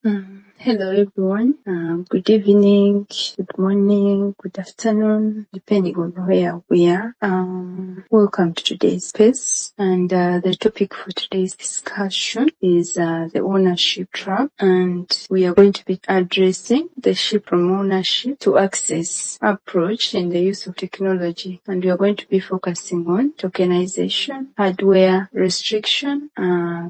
Hello everyone. Good evening, good morning, good afternoon, depending on where we are. Welcome to today's space, and the topic for today's discussion is the ownership trap, and we are going to be addressing the shift from ownership to access approach in the use of technology, and we are going to be focusing on tokenization, hardware restriction,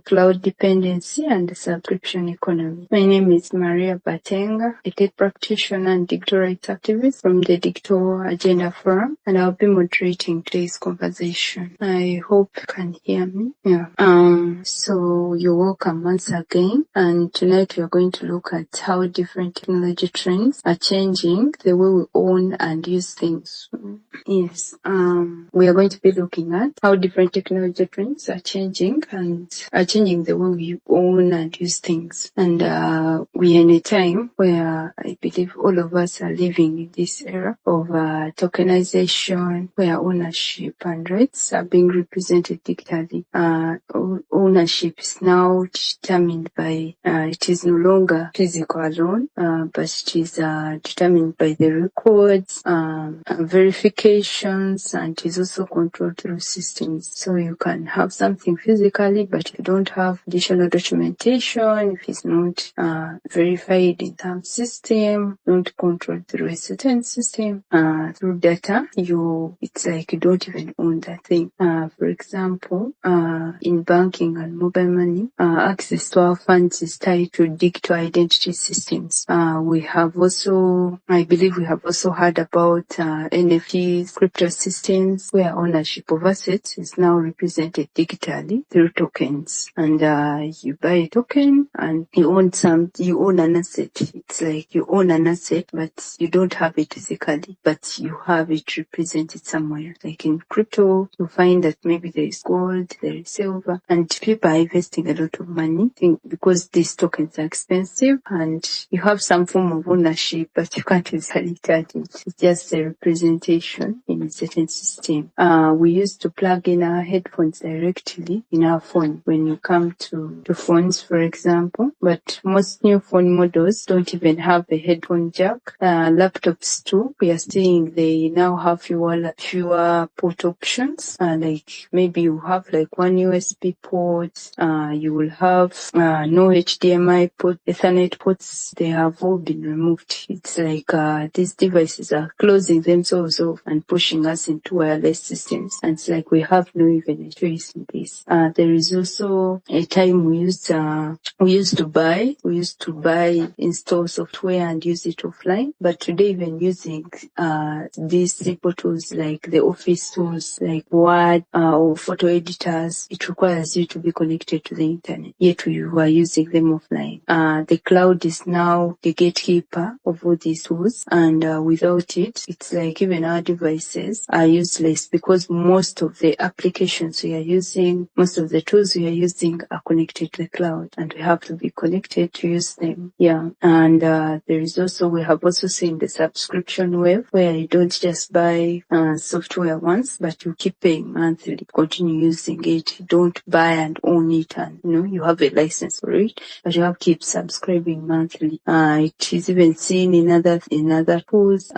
cloud dependency, and the subscription economy. My name is Maria Batenga, a tech practitioner and digital rights activist from the Digital Agenda Forum, and I'll be moderating today's conversation. I hope you can hear me. So you're welcome once again, and tonight we are going to look at how different technology trends are changing the way we own and use things. Yes, we are going to be looking at how different technology trends are changing the way we own and use things. And we are in a time where I believe all of us are living in this era of tokenization, where ownership and rights are being represented digitally. Ownership is now determined by, it is no longer physical alone, but it is determined by the records, verifications, and it is also controlled through systems. So you can have something physically, but you don't have additional documentation if it's not verified in some system, not controlled through a certain system, through data. It's like you don't even own that thing. For example, in banking and mobile money, access to our funds is tied to digital identity systems. I believe we have also heard about NFTs, crypto systems, where ownership of assets is now represented digitally through tokens. And you buy a token and you own an asset. It's like you own an asset, but you don't have it physically, but you have it represented somewhere. Like in crypto, you find that maybe there is gold, there is silver, and people are investing a lot of money because these tokens are expensive, and you have some form of ownership, but you can't physically touch it. It's just a representation in a certain system. We used to plug in our headphones directly in our phone when you come to phones, for example, but most new phone models don't even have a headphone jack. Laptops too, we are seeing they now have fewer port options. Like maybe you have like one USB port, you will have no HDMI port, Ethernet ports. They have all been removed. It's like these devices are closing themselves off and pushing us into wireless systems, and it's like we have no even a choice in this. There is also a time we used to buy, install software and use it offline, but today even using these simple tools like the office tools like Word or photo editors, it requires you to be connected to the internet, yet we are using them offline. The cloud is now the gatekeeper of all these tools, and without it, it's like even our devices are useless, because most of the applications we are using, most of the tools we are using are connected to the cloud, and we have to be connected to use them. And we have also seen the subscription wave, where you don't just buy software once, but you keep paying monthly, continue using it. You don't buy and own it, and you have a license for it, but you have to keep subscribing monthly. It is even seen in other tools,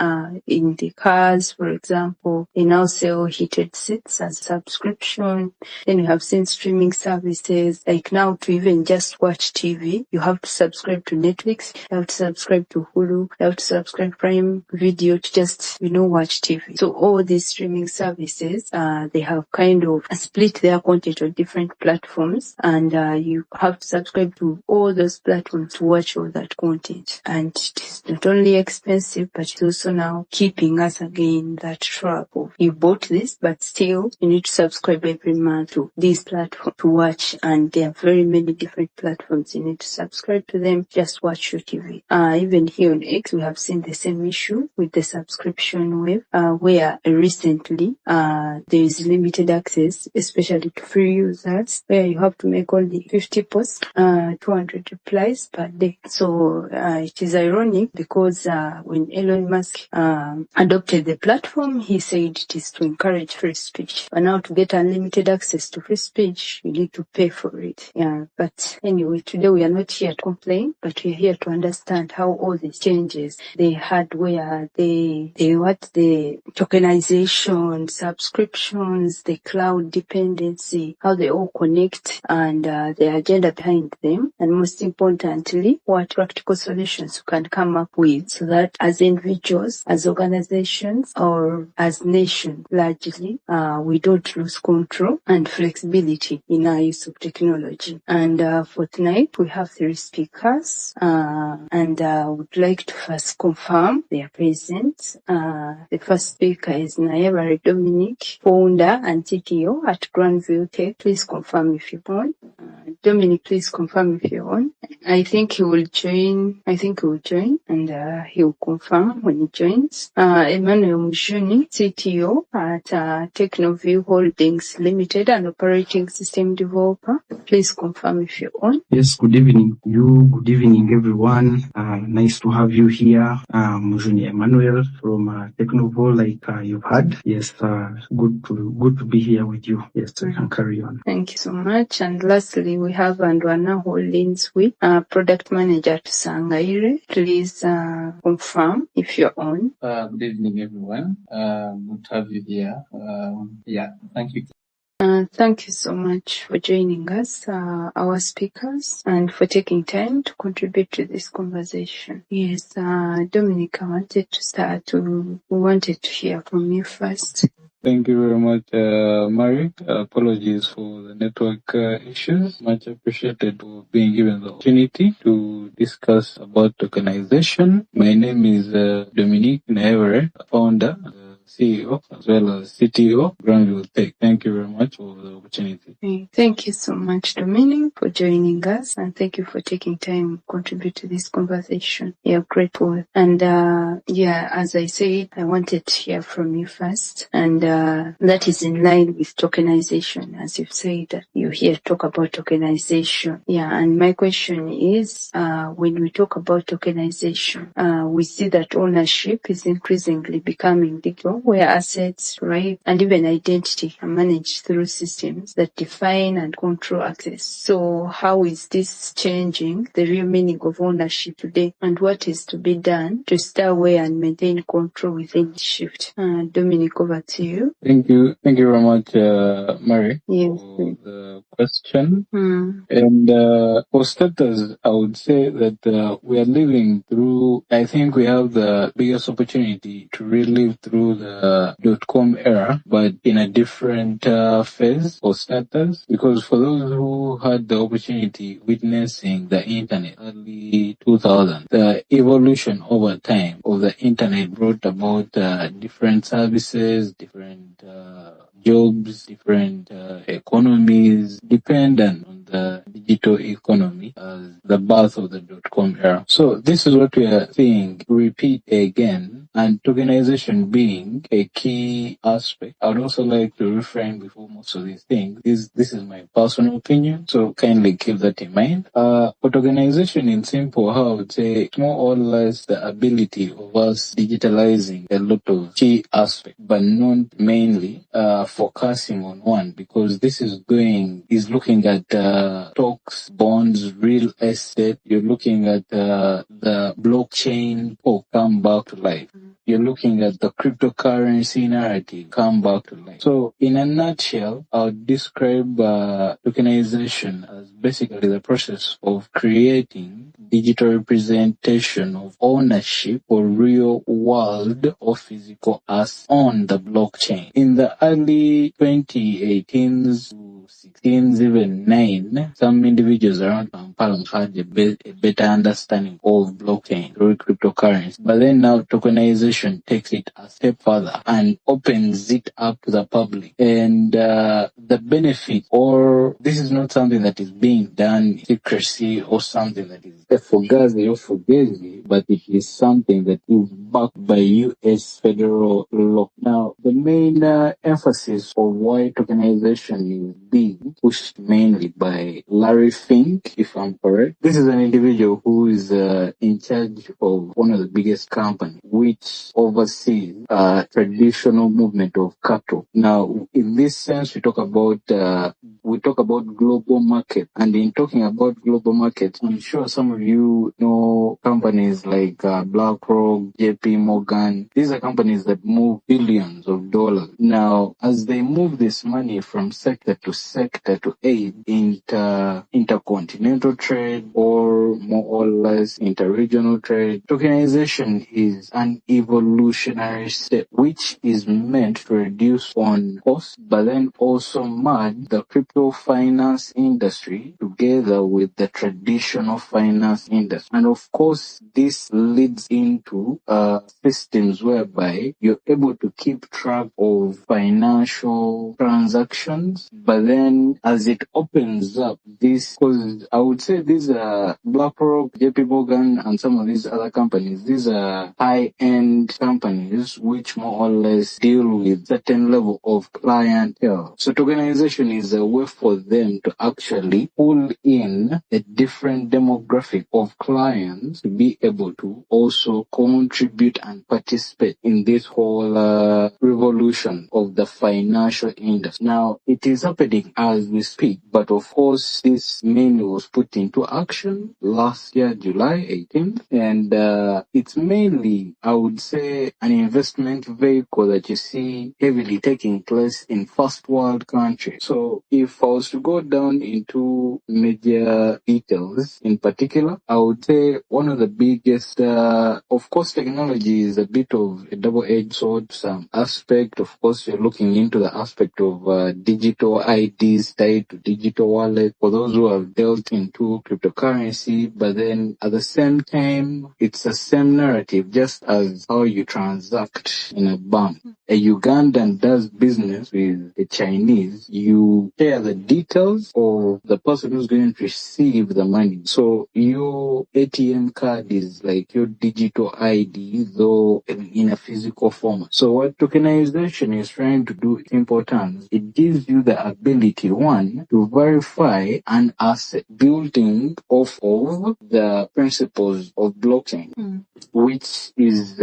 in the cars, for example. They now sell heated seats as subscription. Then you have seen streaming services, like now to even just watch TV, you have to subscribe to Netflix, you have to subscribe to Hulu, you have to subscribe to Prime Video to just, watch TV. So all these streaming services, they have kind of split their content on different platforms, and you have to subscribe to all those platforms to watch all that content. And it is not only expensive, but it's also now keeping us again that trap of you bought this, but still you need to subscribe every month to this platform to watch, and there are very many different platforms. You need to subscribe to them, just watch your TV. Even here on X, we have seen the same issue with the subscription wave, where recently there is limited access, especially to free users, where you have to make only 50 posts, 200 replies per day. So it is ironic, because when Elon Musk adopted the platform, he said it is to encourage free speech. But now to get unlimited access to free speech, you need to pay for it. But anyway, today we are not here to complain. but we're here to understand how all these changes, the hardware, the tokenization, subscriptions, the cloud dependency, how they all connect, and the agenda behind them, and most importantly, what practical solutions we can come up with so that as individuals, as organizations, or as nations largely, we don't lose control and flexibility in our use of technology. And for tonight, we have 3 speakers, and would like to first confirm their presence. The first speaker is Naevare Dominic, founder and CTO at Grandview Tech. Please confirm if you're on. Dominic, please confirm if you're on. I think he will join, and he will confirm when he joins. Emmanuel Mushuni, CTO at Technoview Holdings Limited, an operating system developer. Please confirm if you're on. Yes, good evening you. Good evening, everyone. Nice to have you here. Mushuni Emmanuel from Technoview, like you've heard. Yes, good to be here with you. Yes, so you can carry on. Thank you so much. And lastly, we have Andwana Holdings with product manager to Sangaire. Please confirm if you're on. Good evening, everyone. Good to have you here. Thank you. Thank you so much for joining us, our speakers, and for taking time to contribute to this conversation. Yes, Dominic, I wanted to start. We wanted to hear from you first. Thank you very much, Mary. Apologies for the network issues. Much appreciated for being given the opportunity to discuss about tokenization. My name is Dominique Naevere, founder, CEO, as well as CTO, Grandview Tech. Thank you very much for the opportunity. Thank you so much, Dominic, for joining us, and thank you for taking time to contribute to this conversation. We are grateful. And as I said, I wanted to hear from you first, and that is in line with tokenization. As you've said, you hear talk about tokenization. And my question is, when we talk about tokenization, we see that ownership is increasingly becoming digital, where assets, rights, and even identity are managed through systems that define and control access. So how is this changing the real meaning of ownership today, and what is to be done to stay aware and maintain control within the shift? Dominic, over to you. Thank you very much, Mary, Yes. for the question. And for starters, I would say that we are living through, I think we have the biggest opportunity to relive through the .com era, but in a different phase for starters, because for those who had the opportunity witnessing the internet early 2000s, the evolution over time of the internet brought about different services, different jobs, different economies, dependent on the digital economy as the birth of the .com era. So this is what we are seeing repeat again, and tokenization being a key aspect. I would also like to refrain before most of these things. This is my personal opinion, so kindly keep that in mind. For tokenization, in simple, how I would say, it's more or less the ability of us digitalizing a lot of key aspects, but not mainly focusing on one, because this is looking at stocks, bonds, real estate. You're looking at the blockchain come back to life. You're looking at the cryptocurrency narrative come back to life. So in a nutshell, I would describe tokenization as basically the process of creating digital representation of ownership for real world or physical assets on the blockchain. In the early 2018s to 16s, even 9, some individuals around Kampala had a better understanding of blockchain through cryptocurrency. But then now tokenization takes it a step further and opens it up to the public. And the benefit, or this is not something that is being done in secrecy or something that is fugazi or fugazi, but it is something that is backed by U.S. federal law. Now, the main emphasis of why tokenization is being pushed mainly by Larry Fink, if I'm correct. This is an individual who is in charge of one of the biggest companies, which oversees traditional movement of cattle. Now, in this sense, we talk about global market, and in talking about global market, I'm sure some of you know companies like BlackRock, JP Morgan. These are companies that move billions of dollars. Now, as they move this money from sector to aid intercontinental trade, or more or less interregional trade, tokenization is an evolutionary step which is meant to reduce on cost, but then also merge the crypto finance industry together with the traditional finance industry. And of course, this leads into systems whereby you're able to keep track of financial transactions, but then as it opens up this, because I would say these are BlackRock, JP Morgan, and some of these other companies, these are high-end companies which more or less deal with certain level of clientele. So tokenization is a way for them to actually pull in a different demographic of clients to be able to also contribute and participate in this whole revolution of the financial industry. Now, it is happening as we speak, but of course, this mainly was put into action last year, July 18th, and it's mainly, I would say, an investment vehicle that you see heavily taking place in first world countries. So if I was to go down into major details in particular, I would say one of the biggest, of course, technology is a bit of a double-edged sword. Some aspect, of course, you're looking into the aspect of digital IDs tied to digital wallet for those who have dealt into cryptocurrency, but then at the same time, it's the same narrative, just as how you transact in a bank. A Ugandan does business with a Chinese, you share the details of the person who's going to receive the money. So your ATM card is like your digital ID, though in a physical form. So what tokenization is trying to do, in important, it gives you the ability, one, to verify an asset building off of the principles of blockchain, which is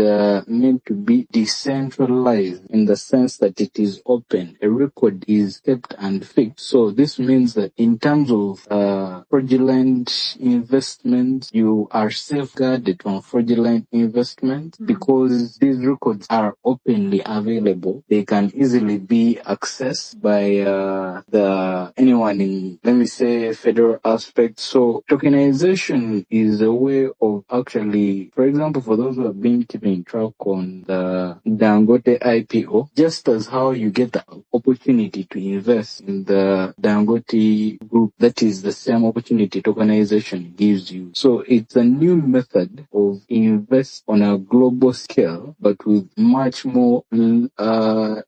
meant to be decentralized in the sense that it is open. A record is kept and fixed. So this means that in terms of fraudulent investments, you are safeguarded from fraudulent investments because these records are openly available. They can easily be accessed by anyone in, let me say, federal aspect. So tokenization is a way of actually, for example, for those who have been keeping track on the Dangote IPO, just as how you get the opportunity to invest in the Dangote group, that is the same opportunity tokenization gives you. So it's a new method of invest on a global scale, but with much more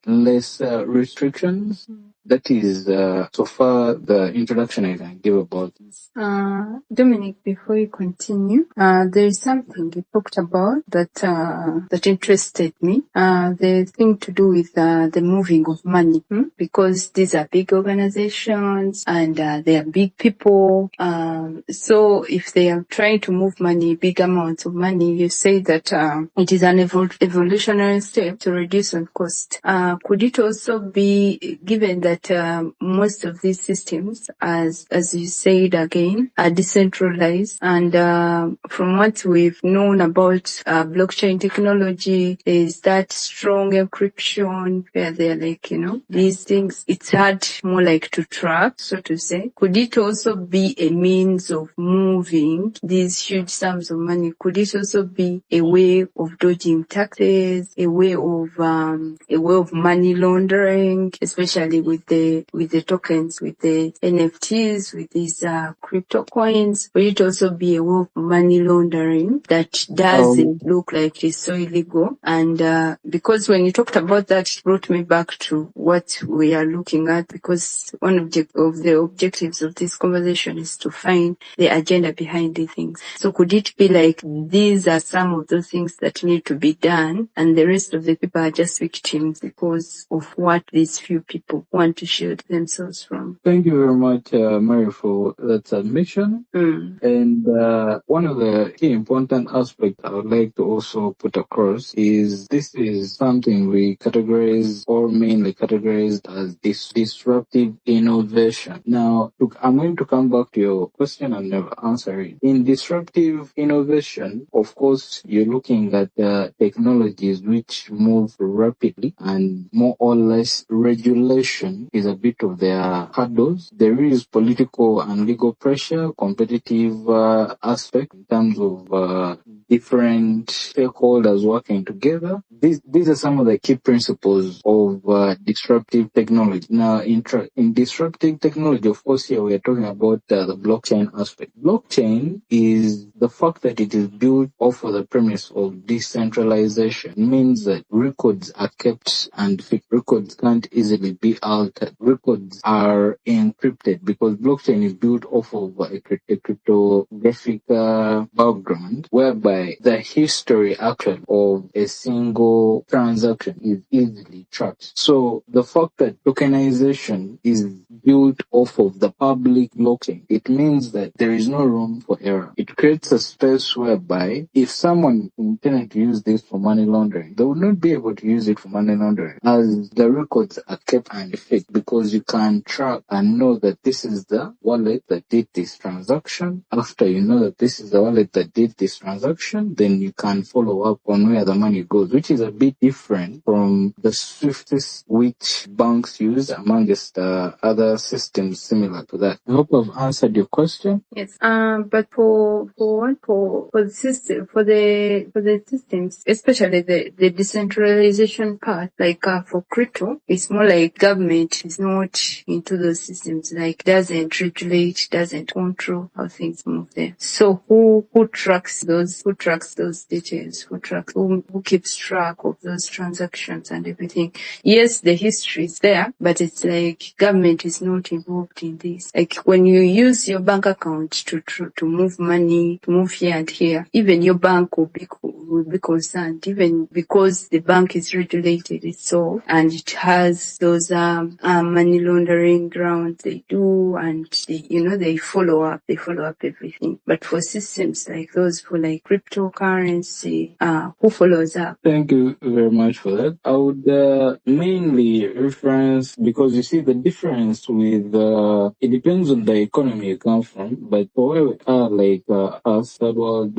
less restrictions. That is so far the introduction I can give about this. Dominic, before you continue, there is something you talked about that interested me. The thing to do with the moving of money, because these are big organizations and they are big people. So if they are trying to move money, big amounts of money, you say that it is an evolutionary step to reduce on cost. Could it also be, given that most of these systems, as you said again, are decentralized, and from what we've known about blockchain technology, is that strong encryption where they're like, these things, it's hard more like to track, so to say. Could it also be a means of moving these huge sums of money? Could it also be a way of dodging taxes, a way of money laundering, especially with the tokens, with the NFTs, with these crypto coins? Will it also be a way of money laundering that doesn't look like it's so illegal? And because when you talked about that, it brought me back to what we are looking at, because one of the objectives of this conversation is to find the agenda behind the things. So could it be like these are some of those things that need to be done, and the rest of the people are just victims because of what these few people want to shield themselves from? Thank you very much, Mary, for that submission. And one of the key important aspects I would like to also put across is this is something we categorize, or mainly categorized, as disruptive innovation. Now, look, I'm going to come back to your question and never answer it. In disruptive innovation, of course, you're looking at technologies which move rapidly, and more or less regulation is a bit of their hurdles. There is political and legal pressure, competitive aspect in terms of different stakeholders working together. These are some of the key principles of disruptive technology. Now, in disruptive technology, of course, here we are talking about the blockchain aspect. Blockchain is the fact that it is built off of the premise of decentralization. It means that records are kept and fixed. Records can't easily be altered. Records are encrypted because blockchain is built off of a cryptographic background, whereby the history actually of a single transaction is easily tracked. So the fact that tokenization is built off of the public blockchain, it means that there is no room for error. It creates a space whereby if someone intended to use this for money laundering, they would not be able to use it for money laundering, as the records are kept and fixed, because you can track and know that this is the wallet that did this transaction. After you know that this is the wallet that did this transaction, then you can follow up on where the money goes, which is a bit different from the swiftest which banks use amongst other systems similar to that. I hope I've answered your question. Yes. But for the system, for the systems, especially the decentralization part, like for crypto, it's more like government is not into those systems, like doesn't regulate, doesn't control how things move there. So who tracks those details? Who keeps track of those transactions and everything? Yes, the history is there, but it's like government is not involved in this. Like when you use your bank account to move money, to move here and here, even your bank will be concerned, even because the bank is regulated itself and it has those money laundering grounds they do, and they follow up everything. But for systems like those, for like cryptocurrency, who follows up? Thank you very much for that. I would mainly reference, because you see the difference with it depends on the economy you come from, but for where we are, like us, third world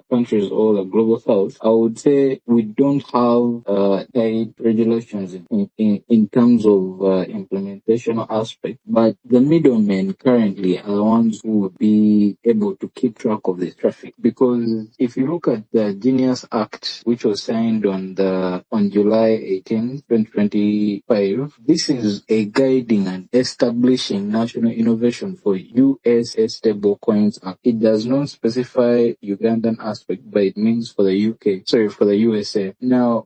countries or the global south, I would say we don't have tight regulations in terms of implementation aspect, but the middlemen currently are the ones who will be able to keep track of the traffic. Because if you look at the Genius Act, which was signed on July 18, 2025, this is a guiding and establishing national innovation for US stable coins act. It does not specify Ugandan aspect, but it means for the USA. Now,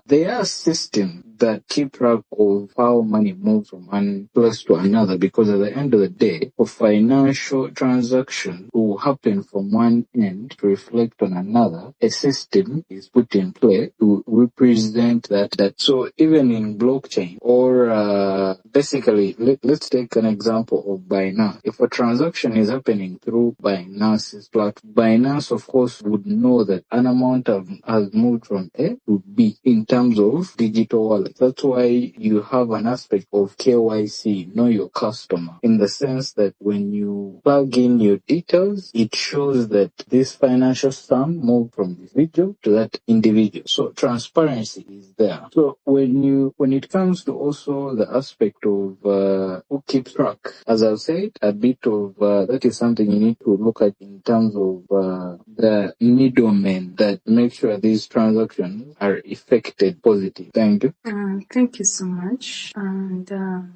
there are systems that keep track of how money moves from one place to another, because at the end of the day, a financial transaction will happen from one end to reflect on another. A system is put in play to represent that. So even in blockchain, or basically, let's take an example of Binance. If a transaction is happening through Binance's platform, Binance, of course, would know that an amount has moved from A to B in terms of digital wallet. That's why you have an aspect of KYC, know your customer, in the sense that when you plug in your details, it shows that this financial sum moved from this individual to that individual. So transparency is there. So when it comes to also the aspect of who keeps track, as I've said, a bit of that is something you need to look at in terms of the middlemen that make sure these transactions are effected positive. Thank you. Thank you so much, and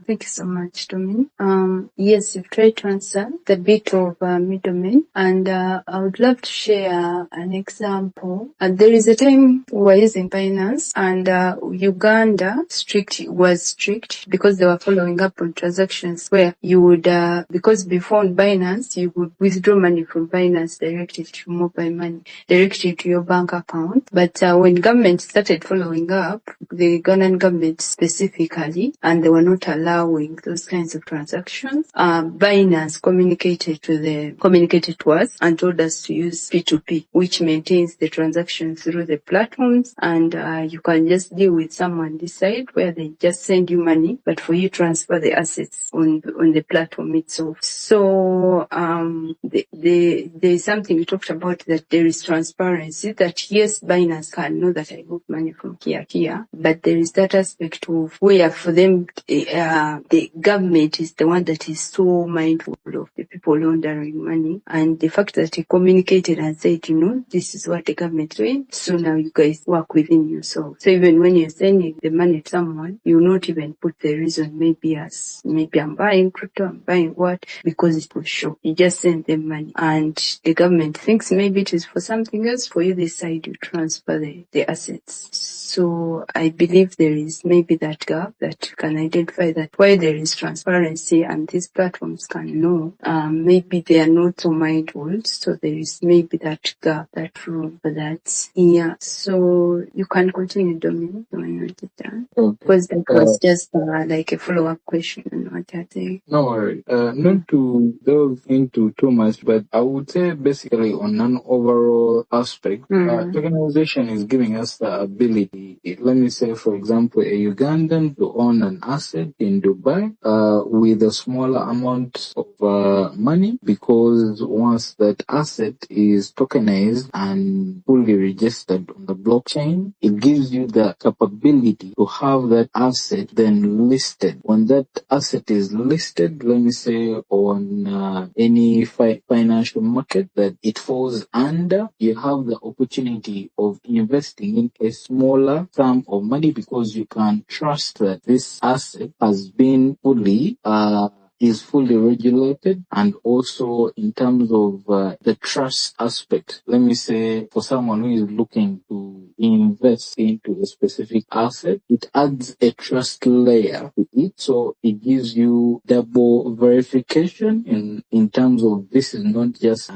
thank you so much, Dominic. Yes, you've tried to answer the bit of middlemen, and I would love to share an example. There is a time we were using Binance, and Uganda was strict because they were following up on transactions where you would, because before on Binance, you would withdraw money from Binance directly to mobile money, directly to your bank account. But when government started following up, the Ugandan government specifically, and they were not allowing those kinds of transactions, Binance communicated to us and told us to use P2P, which maintains the transactions through the platforms, and you can just deal with someone this side where they just send you money, but for you transfer the assets on the platform itself. So there's something you talked about, that there is transparency, that yes, Binance can know that I moved money from here, but there is that aspect of where for them the government is the one that is so mindful of the people laundering money, and the fact that he communicated and said, this is what the government is doing, so now you guys work within yourself. So even when you're sending the money to someone, you will not even put the reason, maybe I'm buying crypto, I'm buying what, because it will show. You just send them money, and the government thinks maybe it is for something else. For you, they decide you transfer the assets. So I believe there is maybe that gap that can identify that why there is transparency and these platforms can know, maybe they are not so mindful, so there is maybe that gap, that room for that. Yeah, so you can continue, Dominic, when you get done. Okay. Because that was just like a follow-up question on what you're saying. No worry. Not to delve into too much, but I would say basically on an overall aspect, tokenization is giving us the ability, let me say, for example, a Ugandan to own an asset in Dubai with a smaller amount of money, because once that asset is tokenized and fully registered on the blockchain, it gives you the capability to have that asset then listed. When that asset is listed, let me say, on any financial market that it falls under, you have the opportunity of investing in a smaller sum of money, because you can trust that this asset has been is fully regulated. And also in terms of the trust aspect, let me say, for someone who is looking to invest into a specific asset, it adds a trust layer to it, so it gives you double verification in terms of this is not just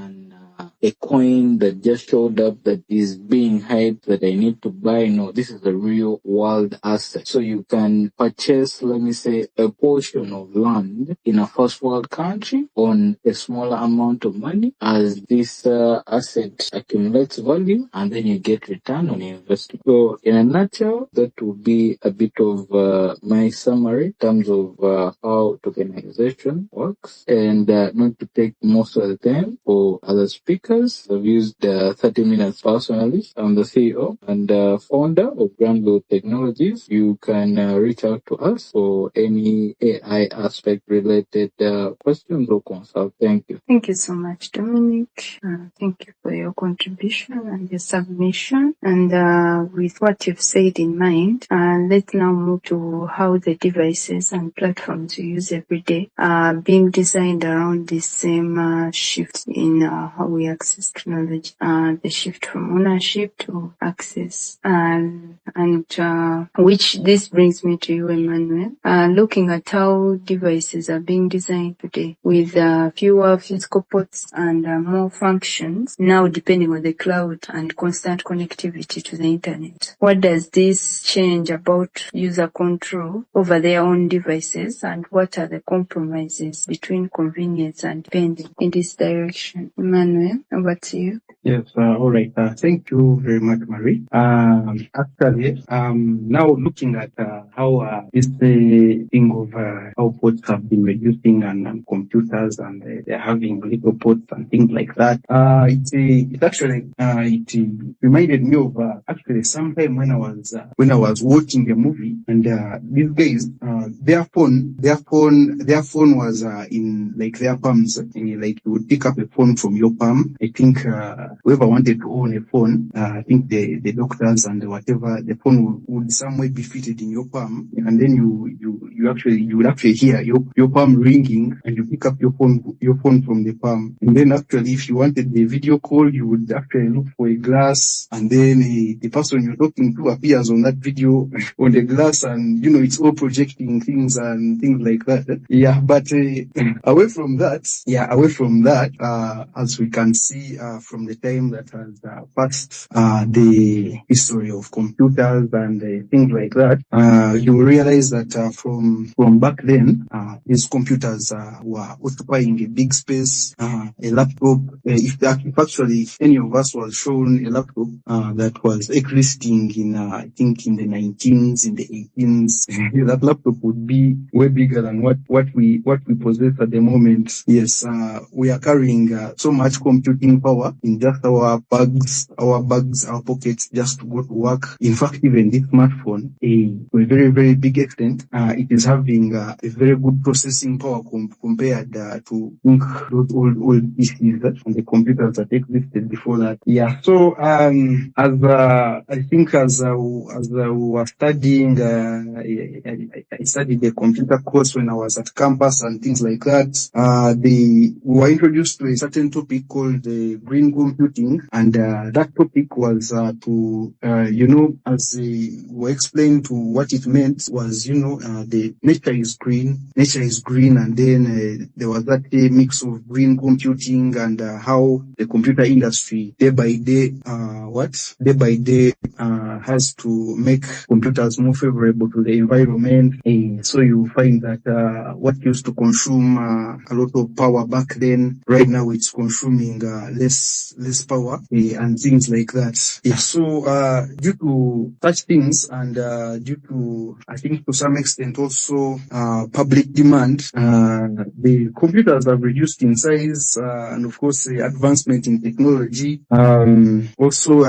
a coin that just showed up that is being hyped that I need to buy. No, this is a real world asset. So you can purchase, let me say, a portion of land in a first world country on a smaller amount of money as this asset accumulates value, and then you get return on your investment. So in a nutshell, that would be a bit of my summary in terms of how tokenization works. And not to take most of the time for other speakers, I've used 30 minutes personally. I'm the CEO and founder of Granville Technologies. You can reach out to us for any AI aspect related questions or consult. Thank you. Thank you so much, Dominic. Thank you for your contribution and your submission. And with what you've said in mind, let's now move to how the devices and platforms you use every day are being designed around the same shift in how we access technology, the shift from ownership to access. And which this brings me to you, Emmanuel. Looking at how devices are being designed today with fewer physical ports and more functions, now depending on the cloud and constant connectivity to the internet. What does this change about user control over their own devices, and what are the compromises between convenience and depending in this direction? Emmanuel, over to you. Yes, all right. Thank you very much, Marie. Actually, now looking at how this thing of how ports have been reducing and computers and they're having little ports and things like that. It actually it reminded me of actually sometime when I was watching a movie, and these guys their phone was in like their palms. Like you would pick up a phone from your palm palm. I think whoever wanted to own a phone, I think the doctors and whatever, the phone would some way be fitted in your palm, and then you would actually hear your palm ringing, and you pick up your phone from the palm. And then actually, if you wanted the video call, you would actually look for a glass, and then the person you're talking to appears on that video on the glass, and it's all projecting things and things like that. Yeah, but away from that, as we can see from the time that has passed, the history of computers and things like that, you will realize that from back then, these computers were occupying a big space. A laptop, if actually any of us was shown a laptop that was existing in I think in the 19s, in the 18s, that laptop would be way bigger than what we possess at the moment. Yes, we are carrying so much computing power in just our bags, our pockets, just to go to work. In fact, even this smartphone, to a very, very big extent, it is having a very good processing power compared to those old PCs and the computers that existed before that. Yeah. So I think as we were studying, I studied the computer course when I was at campus and things like that. We were introduced to a certain topic called green computing, and that topic was as we were explained to what it meant was, the nature is green, and then there was that mix of green computing and how the computer industry day by day has to make computers more favorable to the environment. So you find that what used to consume a lot of power back then, right now it's consuming less power and things like that. Yeah. So due to such things and due to, I think to some extent also public demand, the computers have reduced in size, and of course the advancement in technology. Also,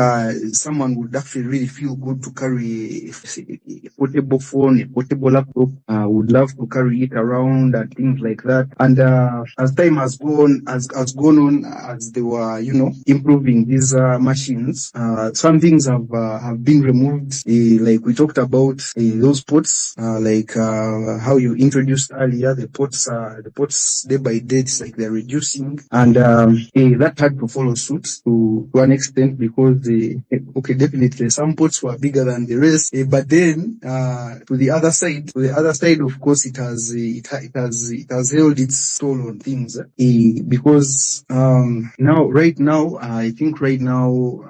someone would actually really feel good to carry a portable phone, a portable laptop, would love to carry it around and things like that. And as time has gone on, as they were, improving these machines, some things have been removed. Like we talked about those ports, like how you introduced earlier, the ports day by day, it's like they're reducing, and that had to follow suit to an extent, because definitely some ports were bigger than the rest, but then to the other side, of course, it has held its toll on things, because right now, I think right now,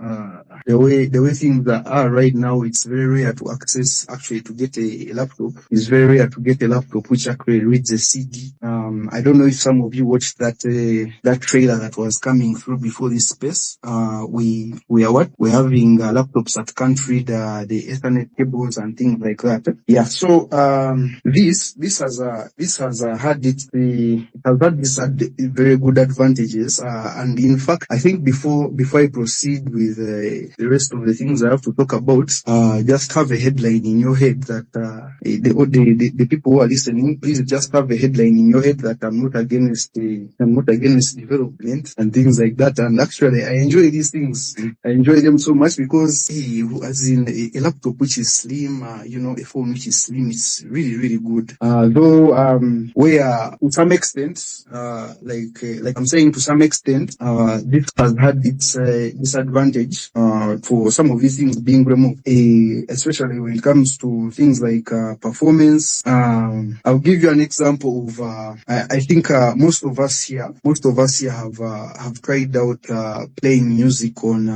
the way things are right now, it's very rare to get a laptop. It's very rare to get a laptop which actually reads a CD. I don't know if some of you watched that trailer that was coming through before this space. We're having laptops that can't read the Ethernet cables and things like that. Yeah. So this has had these very good advantages. And in fact, I think before I proceed with the rest of the things I have to talk about, just have a headline in your head that the people who are listening, please just have a headline in your head that I'm not against development and things like that. And actually, I enjoy these things. I enjoy them so much because, as in a laptop which is slim, a phone which is slim, it's really, really good. Though, where to some extent, like I'm saying, to some extent, this has had its disadvantage for some of these things being removed, especially when it comes to things like performance. I'll give you an example of I think most of us here have tried out playing music on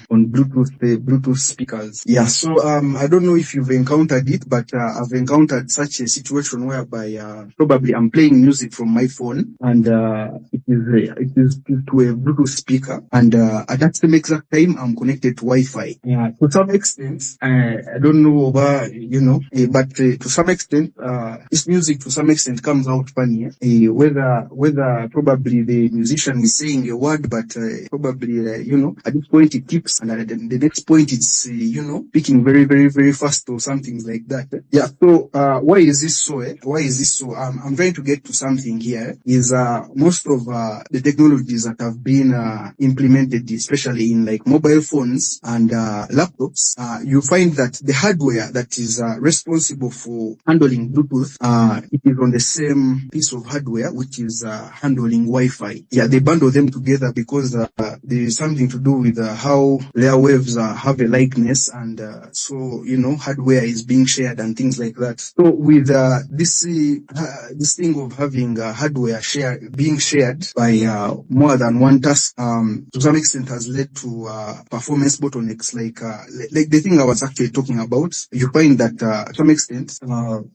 Bluetooth speakers. Yeah. So I don't know if you've encountered it, but I've encountered such a situation whereby probably I'm playing music from my phone, and it is to a Bluetooth speaker, and at that same exact time I'm connected operate Wi-Fi. To some extent, I don't know about, but to some extent, this music to some extent comes out funny. Whether probably the musician is saying a word, but probably, at this point it keeps, and at the next point it's, picking very, very, very fast or something like that. Yeah. So, why is this so? Why is this so? I'm trying to get to something here. Is most of the technologies that have been implemented, especially in like mobile phones and laptops, you find that the hardware that is responsible for handling Bluetooth, it is on the same piece of hardware which is handling Wi-Fi. Yeah, they bundle them together because there is something to do with how layer waves have a likeness, and so hardware is being shared and things like that. So with this thing of having hardware being shared by more than one task, to some extent has led to performance bottlenecks, like the thing I was actually talking about. You find that to some extent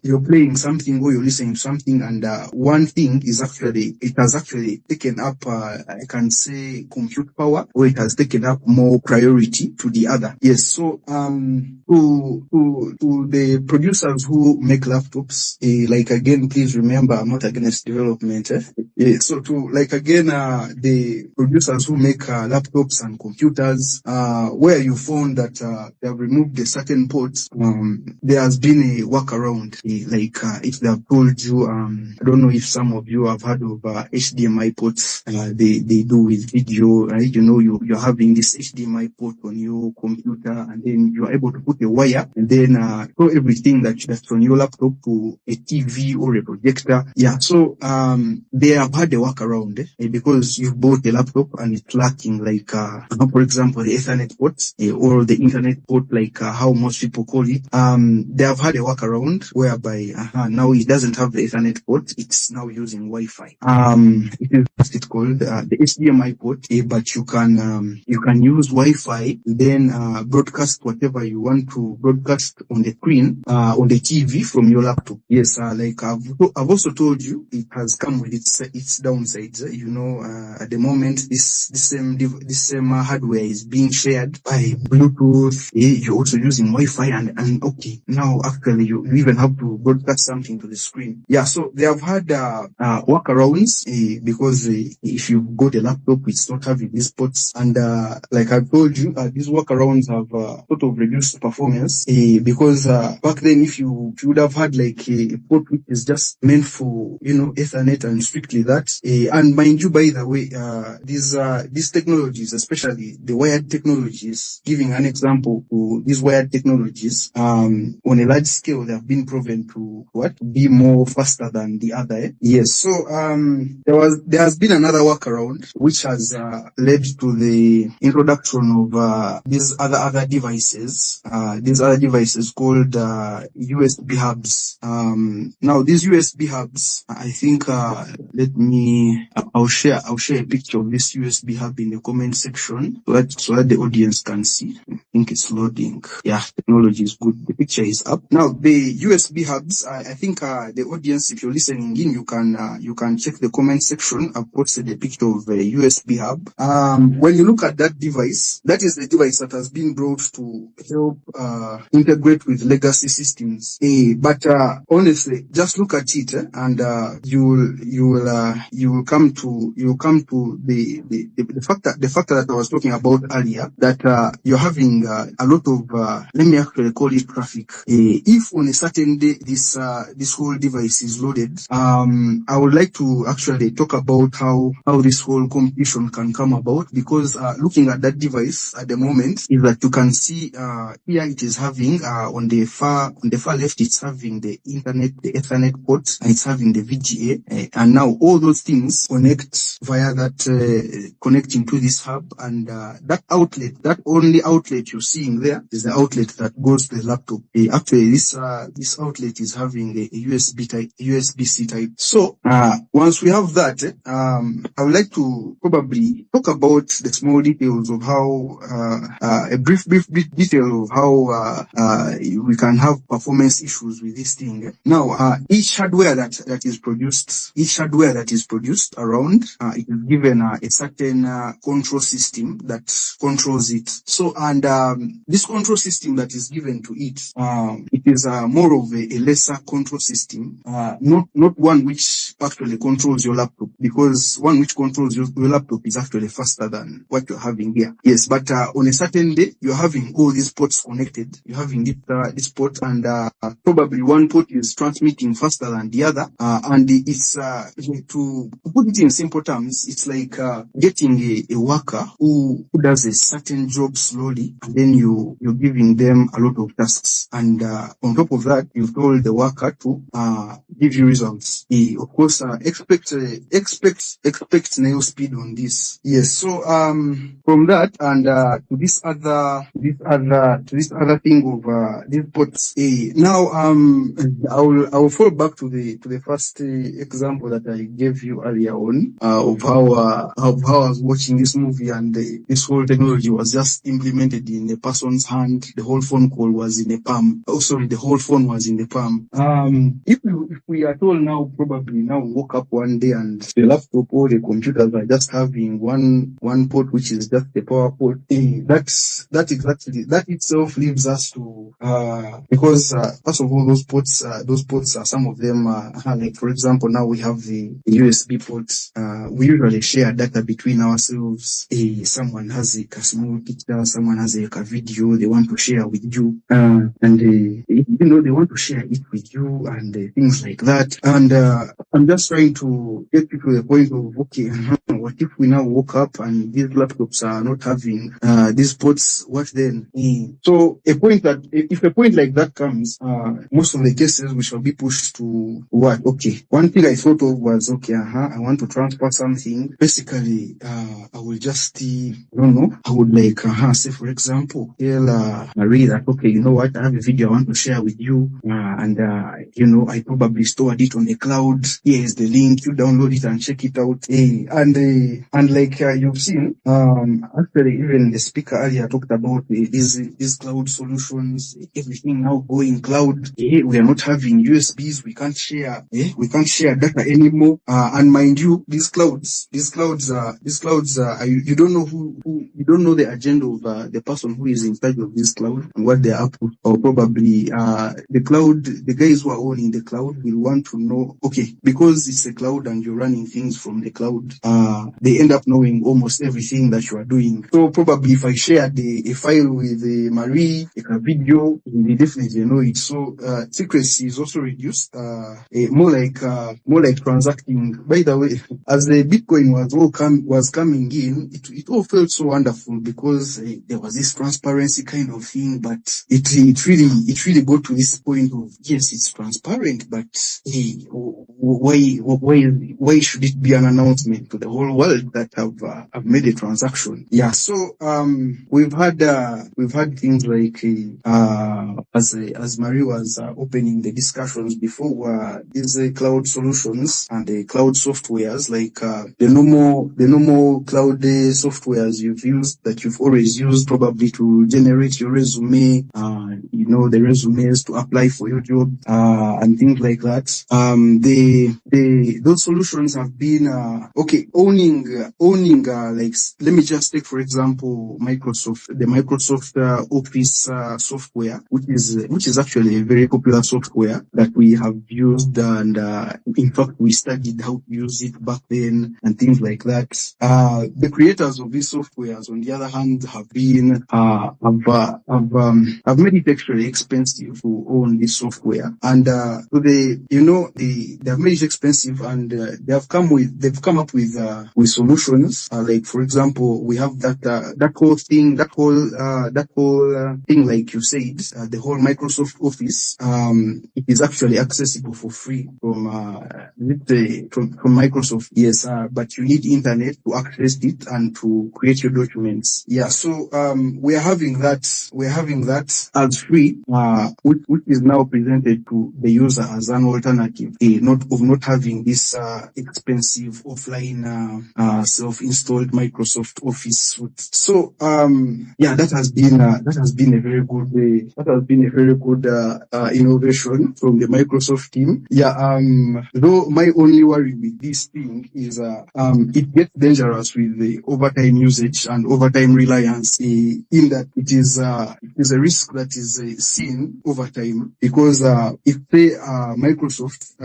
you're playing something or you're listening to something, and one thing has actually taken up I can say compute power, or it has taken up more priority to the other. Yes. So to the producers who make laptops, like again, please remember, I'm not against development. So the producers who make laptops and computers, where you found that they have removed a certain ports, there has been a workaround. If they have told you, I don't know if some of you have heard of HDMI ports. They do with video, right? You're having this HDMI port on your computer, and then you're able to put a wire and then show everything that's on your laptop to a TV or a projector. Yeah. So they have had a workaround because you bought a laptop and it's lacking, for example, the Ethernet port or the Internet port, how most people call it. They have had a workaround whereby now it doesn't have the Ethernet port. It's now using Wi-Fi. It is what's it called, the HDMI port, but you can use Wi-Fi, then broadcast whatever you want to broadcast on the screen, on the TV from your laptop. Yes, I've also told you, it has come with its downsides. At the moment, this same hardware is being shared by Bluetooth. You're also using Wi-Fi, and okay, now actually you even have to broadcast something to the screen. Yeah, so they have had workarounds because if you've got a laptop, it's not having these ports, and like I've told you, these workarounds have sort of reduced performance because back then, if you would have had like a port which is just meant for Ethernet and strictly that, and mind you, by the way, these technologies, especially the wired technologies, giving an example to these wired technologies, on a large scale, they have been proven to be more faster than the other. Yes. So there has been another workaround which has led to the introduction of these other devices. These other devices called USB hubs. Now these USB hubs, I think I'll share a picture of this USB hub in the comment section so that the audience can see. I think it's loading. Yeah, technology is good. The picture is up. Now the USB hubs, I think the audience, if you're listening in, you can check the comment section. I've posted a picture of a USB hub. When you look at that device, that is the device that has been brought to help integrate with legacy systems. But honestly, just look at it, and you will come to the factor that I was talking about earlier, that you're having a lot of let me actually call it traffic. If on a certain day this whole device is loaded, I would like to actually talk about how this whole competition can come about, because looking at that device at the moment is that you can see here it is having on the far left, it's having the internet, the Ethernet port, and it's having the VGA, and now all those things connect via that connecting to this hub, and that outlet, that only outlet you're seeing there is the outlet that goes to the laptop. Actually, this outlet is having a USB-C type. So once we have that, I would like to probably talk about the small details of how a brief detail of how we can have performance issues with this thing. Now, each hardware that is produced around, it is given a certain control system that controls controls it. So, and this control system that is given to it, it is more of a lesser control system, not one which actually controls your laptop, because one which controls your laptop is actually faster than what you're having here. Yes, but on a certain day, you're having all these ports connected. You're having this port, and probably one port is transmitting faster than the other, and it's to put it in simple terms, it's like getting a worker who does a certain job slowly, and then you're giving them a lot of tasks, and on top of that, you've told the worker to give you results. Of course, expect snail speed on this. Yes. So from that and to this other thing of these bots. Now I'll fall back to the first example that I gave you earlier on of how I was watching this movie, and this whole technology was just implemented in a person's hand. The whole phone call was in a palm. Oh, sorry, the whole phone was in the palm. If we are told now, probably now woke up one day and the laptop or the computers are just having one port, which is just the power port. That itself leaves us to because first of all, those ports are, some of them like, for example, now we have the USB ports. We usually share data between ourselves. Someone has a small picture, someone has a video they want to share with you, and they want to share it with you, and things like that. And I'm just trying to get you to the point of, okay, what if we now woke up and these laptops are not having these ports? What then? So if a point like that comes, most of the cases we shall be pushed to what? Okay, one thing I thought of was, okay, I want to transfer something. Basically, I will just, I would like, say for example, tell Marie that, okay, you know what, I have a video I want to share with you, and I probably stored it on the cloud. Here is the link. You download it and check it out. And like you've seen, actually even the speaker earlier talked about these cloud solutions. Everything now going cloud. We are not having USBs. We can't share data anymore. And mind you, these clouds are you don't know the agenda of the person who is in charge of this cloud and what they are up to, or probably the guys who are owning the cloud will want to know, okay, because it's a cloud and you're running things from the cloud, they end up knowing almost everything that you are doing. So probably if I shared a file with Marie, a video, they definitely know it. So secrecy is also reduced. More like transacting. By the way, as the Bitcoin was coming in, it all felt so wonderful because there was this transparency kind of thing, but it really got to this point of, yes, it's transparent, but why should it be an announcement to the whole world that I've made a transaction? Yeah. So we've had things like as Marie was opening the discussions before, these cloud solutions and the cloud softwares, like the normal cloud softwares you've always used probably to generate your resume, the resumes to apply for your job, and things like that. Those solutions have been owning like, let me just take for example the Microsoft Office software, which is actually a very popular software that we have used, and in fact we studied how to use it back then and things like that. The creators of these softwares, on the other hand, have made it extremely expensive to own this software, and so they have made it expensive, and they've come up with solutions. Like for example, we have that whole thing, like you said, the whole Microsoft Office. It is actually accessible for free from Microsoft. Yes, but you need internet to access it and to create your documents. Yeah, so we're having that was free, which is now presented to the user as an alternative, not having this expensive offline self-installed Microsoft Office suite. So that has been a very good innovation from the Microsoft team. Though my only worry with this thing is it gets dangerous with the overtime usage and overtime reliance, in that it is a risk that is seen over time, because if Microsoft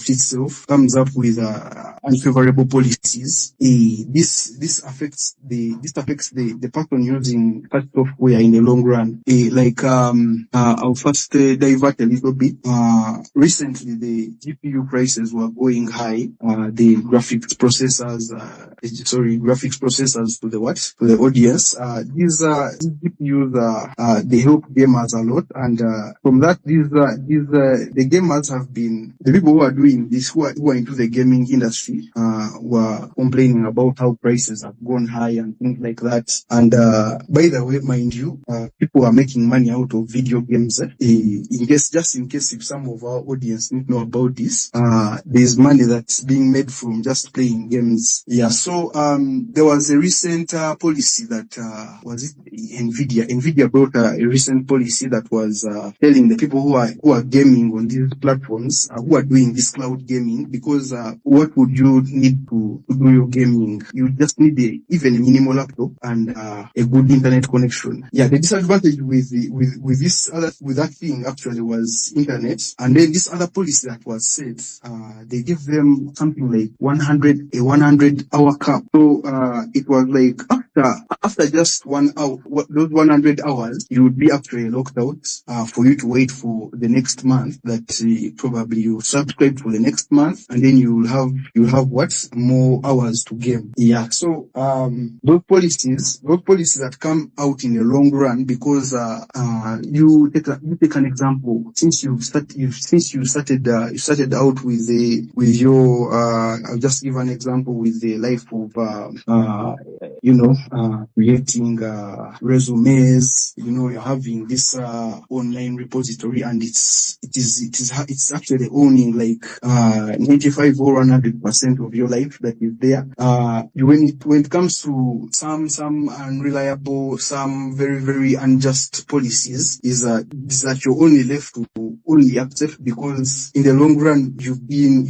itself comes up with unfavorable policies, this affects the person using such software in the long run. I'll first divert a little bit. Recently the GPU prices were going high. The graphics processors to the audience. These GPUs they help gamers a lot, and from that the gamers have been, the people who are doing this, who are into the gaming industry, were complaining about how prices have gone high and things like that. And by the way, mind you, people are making money out of video games. In case if some of our audience didn't know about this, there's money that's being made from just playing games. So there was a recent policy that was it Nvidia brought a recent policy that was telling the people who are gaming on these platforms, who are doing this cloud gaming, because what would you need to do your gaming? You just need even a minimal laptop and a good internet connection. The disadvantage with that thing actually was internet. And then this other policy that was set, they gave them something like 100-hour cap. So it was like after just 1 hour, those 100 hours, you would be actually locked out, for you to wait for the next month, that probably you subscribe for the next month, and then you'll have more hours to game. So those policies that come out in the long run, because you take an example. Since you started out with your I'll just give an example with the life of creating resumes. You're having this online repository, and it's actually owning like 95 or 100% of your life that is there. When it comes to some unreliable, some very, very unjust policies, is that you're only left to only accept, because in the long run you've been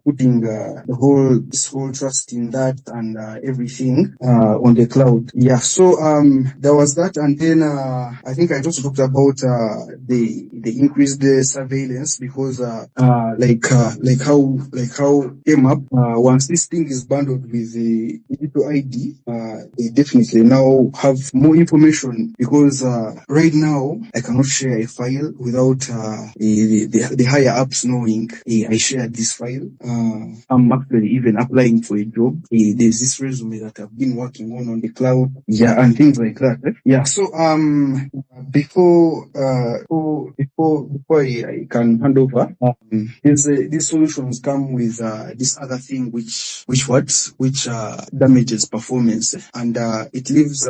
putting this whole trust in that and everything on the cloud. So there was that, and then I think I just talked about the increased surveillance, because like how came up, once this thing is bundled with the digital ID, they definitely now have more information, because right now I cannot share a file without the higher ups knowing I shared this file. I'm actually even applying for a job. There's this resume that I've been working on the cloud, and things like that. So before I can hand over, these solutions come with this other thing which damages performance, and it leaves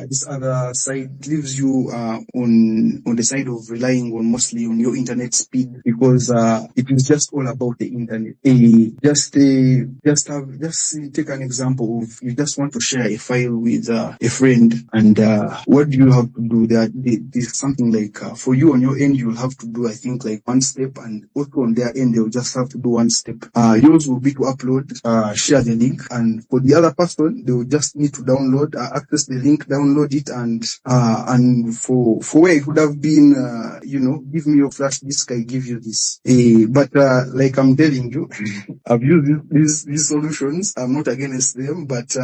this other side. It leaves you on the side of relying mostly on your internet speed, because it is just all about the internet. Just take an example of, you just want to share a file with a friend, and what do you have to do? There's something like for you on your end, you'll have to do, I think, like one step, and also on their end they'll just have to do one step. Yours will be to upload, share the link, and for the other person, they will just need to download, access the link, download it, and for where it would have been, give me your flash disk, I give you this. But like I'm telling you, I've used these solutions. I'm not against them, but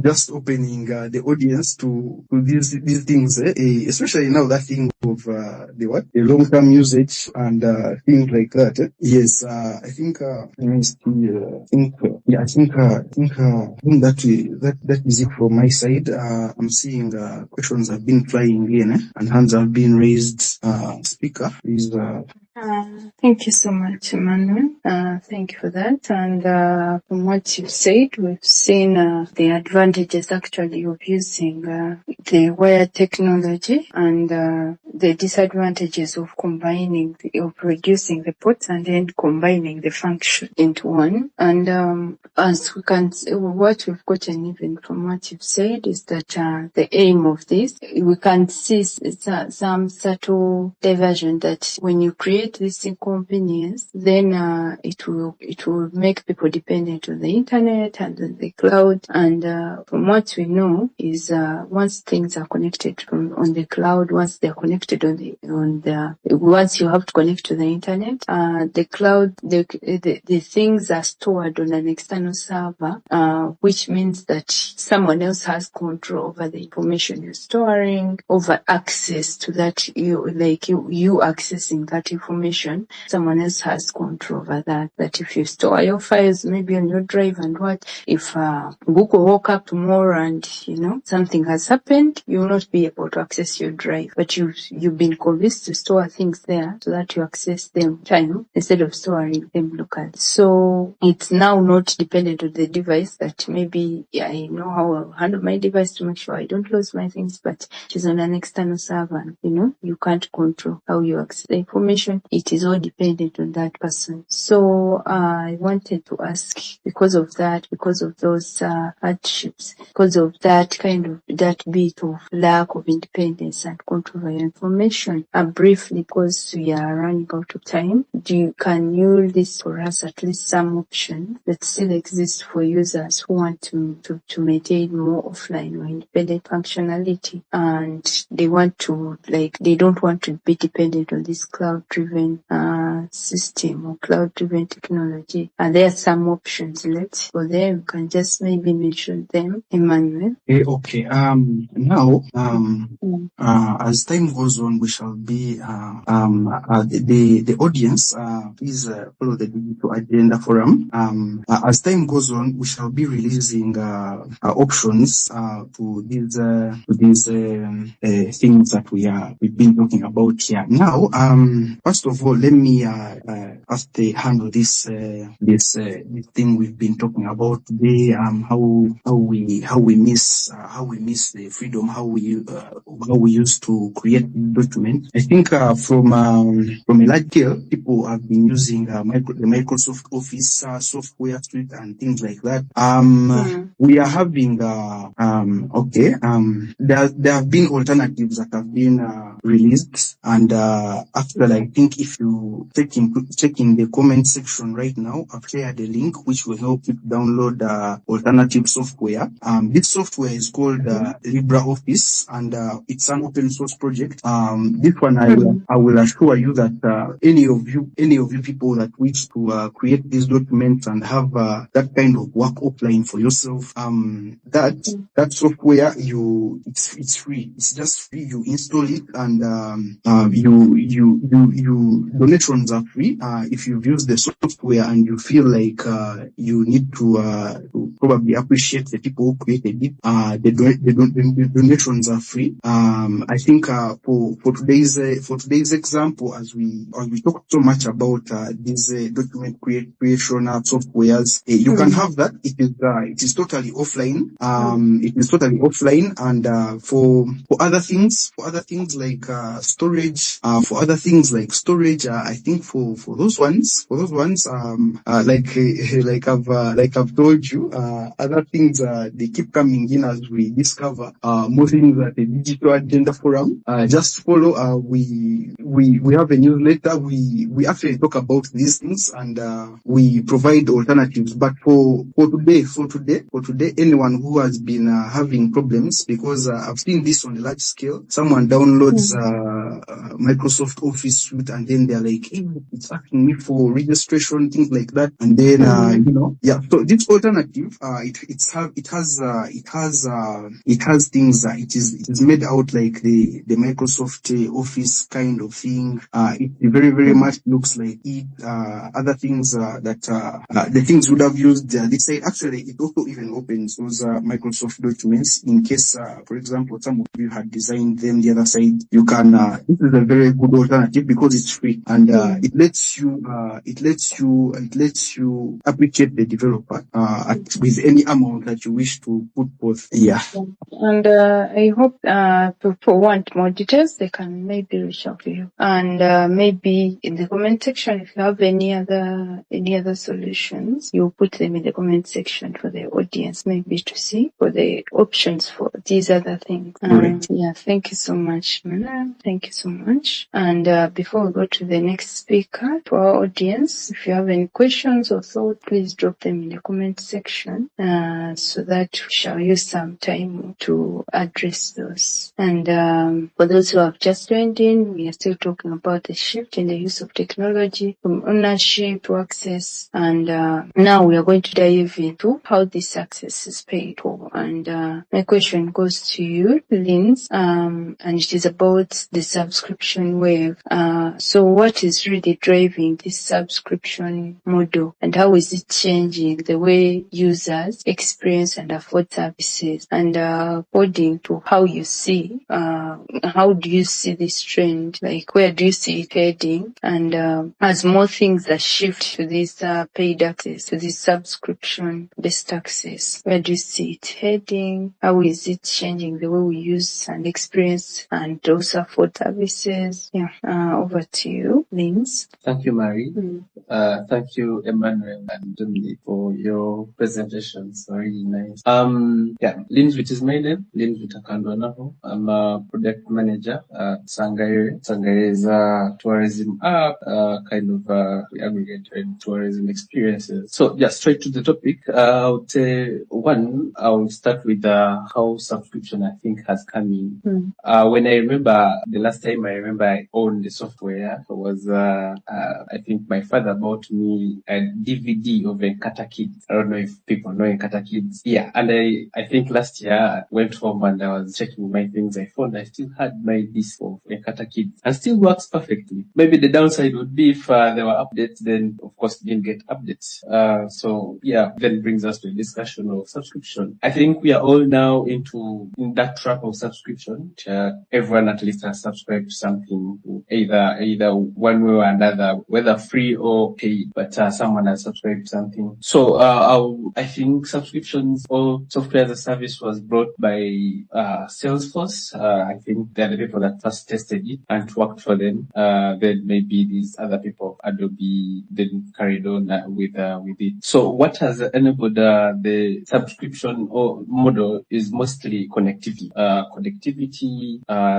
just opening the audience to these things, especially now that thing of the long-term usage and things like that. Yes, I think let me see. I think that is it from my side. I'm seeing questions have been flying in, and hands have been raised. Speaker, please Thank you so much, Emmanuel. Thank you for that. And from what you said, we've seen the advantages actually of using the wired technology and the disadvantages of combining, of reducing the ports and then combining the function into one. And as we can see, what we've gotten even from what you've said is that the aim of this, we can see some subtle diversion that when you create this inconvenience, then it will make people dependent on the internet and on the cloud. And from what we know is once things are connected on the cloud, once they're connected once you have to connect to the internet, the cloud, the things are stored on an external server, which means that someone else has control over the information you're storing, over access to that. You accessing that information, someone else has control over that. That if you store your files maybe on your drive and what, if Google woke up tomorrow and something has happened, you will not be able to access your drive. But you've been convinced to store things there so that you access them instead of storing them locally. So it's now not dependent on the device, that maybe I know how I'll handle my device to make sure I don't lose my things, but it is on an external server. You can't control how you access the information. It is all dependent on that person. So I wanted to ask, because of those hardships, because of that bit of lack of independence and control over your information, briefly, because we are running out of time, can you list for us at least some options that still exist for users who want to maintain more offline or independent functionality, and they don't want to be dependent on this cloud-driven system or cloud-driven technology? And there are some options. Let's go there. You can just maybe mention them, Emmanuel. Okay. Now, as time goes on, we shall be the audience. Please follow the Digital Agenda Forum. As time goes on, we shall be releasing options to these things that we've been talking about here. Now, first of all, let me handle this thing we've been talking about today. How we miss the freedom, how we used to create documents. I think from a large scale, people have been using the Microsoft Office software suite and things like that. We are having there have been alternatives that have been released, and after, I think if you check in the comment section right now, I've shared a link which will help you to download alternative software. This software is called LibreOffice, and it's an open source project. This one I will assure you that any of you people that wish to create these documents and have that kind of work offline for yourself, that software, it's free. It's just free. You install it, and donations are free. If you've used the software and you feel like you need to probably appreciate the people who created it, the donations are free. I think for today's example, as we talked so much about these document creation softwares, you can have that. It is totally offline. It is totally offline, and for other things like storage, I think for those ones, like I've told you, other things they keep coming in as we discover more things at the Digital Agenda Forum. Just follow. We have a newsletter. We actually talk about these things, and we provide alternatives. But for today, anyone who has been having problems, because I've seen this on a large scale, someone downloads Microsoft Office suite, and then they're like, hey, it's asking me for registration, things like that, and then So this alternative, it has things. It is made out like the Microsoft Office kind of thing. It very, very much looks like it. Other things the things would have used this side. Actually, it also even opens those Microsoft documents in case, for example, some of you had designed them the other side. You can. This is a very good alternative because is free, and it lets you appreciate the developer with any amount that you wish to put forth. Yeah. And I hope people want more details, they can maybe reach out to you. And maybe in the comment section, if you have any other solutions, you put them in the comment section for the audience maybe to see for the options for these other things. Yeah, thank you so much, Mana. Thank you so much. And before we go to the next speaker, for our audience, if you have any questions or thoughts, please drop them in the comment section so that we shall use some time to address those. And for those who have just joined in, we are still talking about the shift in the use of technology from ownership to access. And now we are going to dive into how this access is paid for. And my question goes to you, Linz, and it is about the subscription wave. So what is really driving this subscription model, and how is it changing the way users experience and afford services? And according to how you see, how do you see this trend? Like, where do you see it heading? And as more things that shift to this paid access, to this subscription-based access, where do you see it heading? How is it changing the way we use and experience and also afford services? Yeah, over to you, Linz. Thank you, Marie. Thank you, Emmanuel and Dominic, for your presentations. Really nice. Linz, which is my name, Linz Vitakandwanaho. I'm a product manager at Sangaire. Sangaire is a tourism app, we aggregate tourism experiences. So, straight to the topic. I would say, I will start with how subscription, I think, has come in. When I remember, the last time I owned the software was, I think my father bought me a DVD of Enkata Kids. I don't know if people know Enkata Kids. Yeah, and I think last year I went home and I was checking my things. I found I still had my disc of Enkata Kids and still works perfectly. Maybe the downside would be if there were updates, then of course didn't get updates. Then brings us to a discussion of subscription. I think we are all now in that trap of subscription. Everyone at least has subscribed to something, either one way or another, whether free or paid, but someone has subscribed to something. So I think subscriptions or software as a service was brought by Salesforce. I think they're the people that first tested it and it worked for them. Then maybe these other people, Adobe, then carried on with it. So what has enabled the subscription or model is mostly connectivity.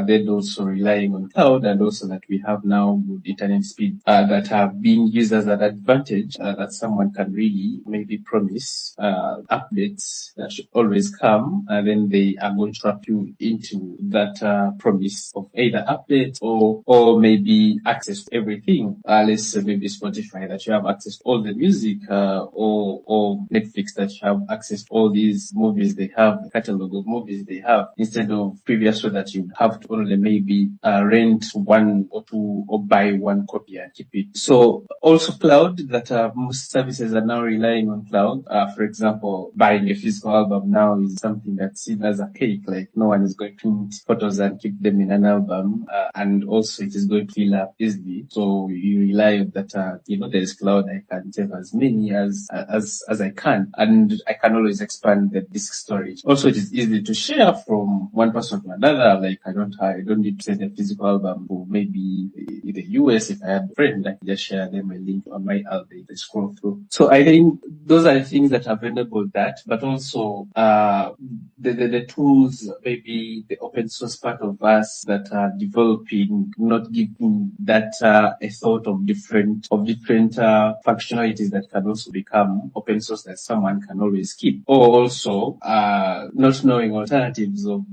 Then also relying on cloud, and also that we have now good internet speed that have been used as an advantage that someone can really maybe promise updates that should always come, and then they are going to trap you into that promise of either updates or maybe access to everything. Let's say maybe Spotify, that you have access to all the music, or Netflix, that you have access to all these movies they have, the catalog of movies they have, instead of previously that you have to only maybe rent one or two or buy one copy and keep it. So also cloud, that most services are now relying on cloud. For example, buying a physical album now is something that's seen as a cake. Like, no one is going to print photos and keep them in an album, and also it is going to fill up easily. So you rely on that. There's cloud. I can save as many as I can, and I can always expand the disk storage. Also, it is easy to share from one person to another. Like, I don't need to send a physical album to maybe in the US. If I have a friend, I can just share them a link on my album. They scroll through. So I think those are the things that have enabled that, but also the tools, maybe the open source part of us that are developing, not giving that a thought of different functionalities that can also become open source that someone can always keep, or also not knowing alternatives of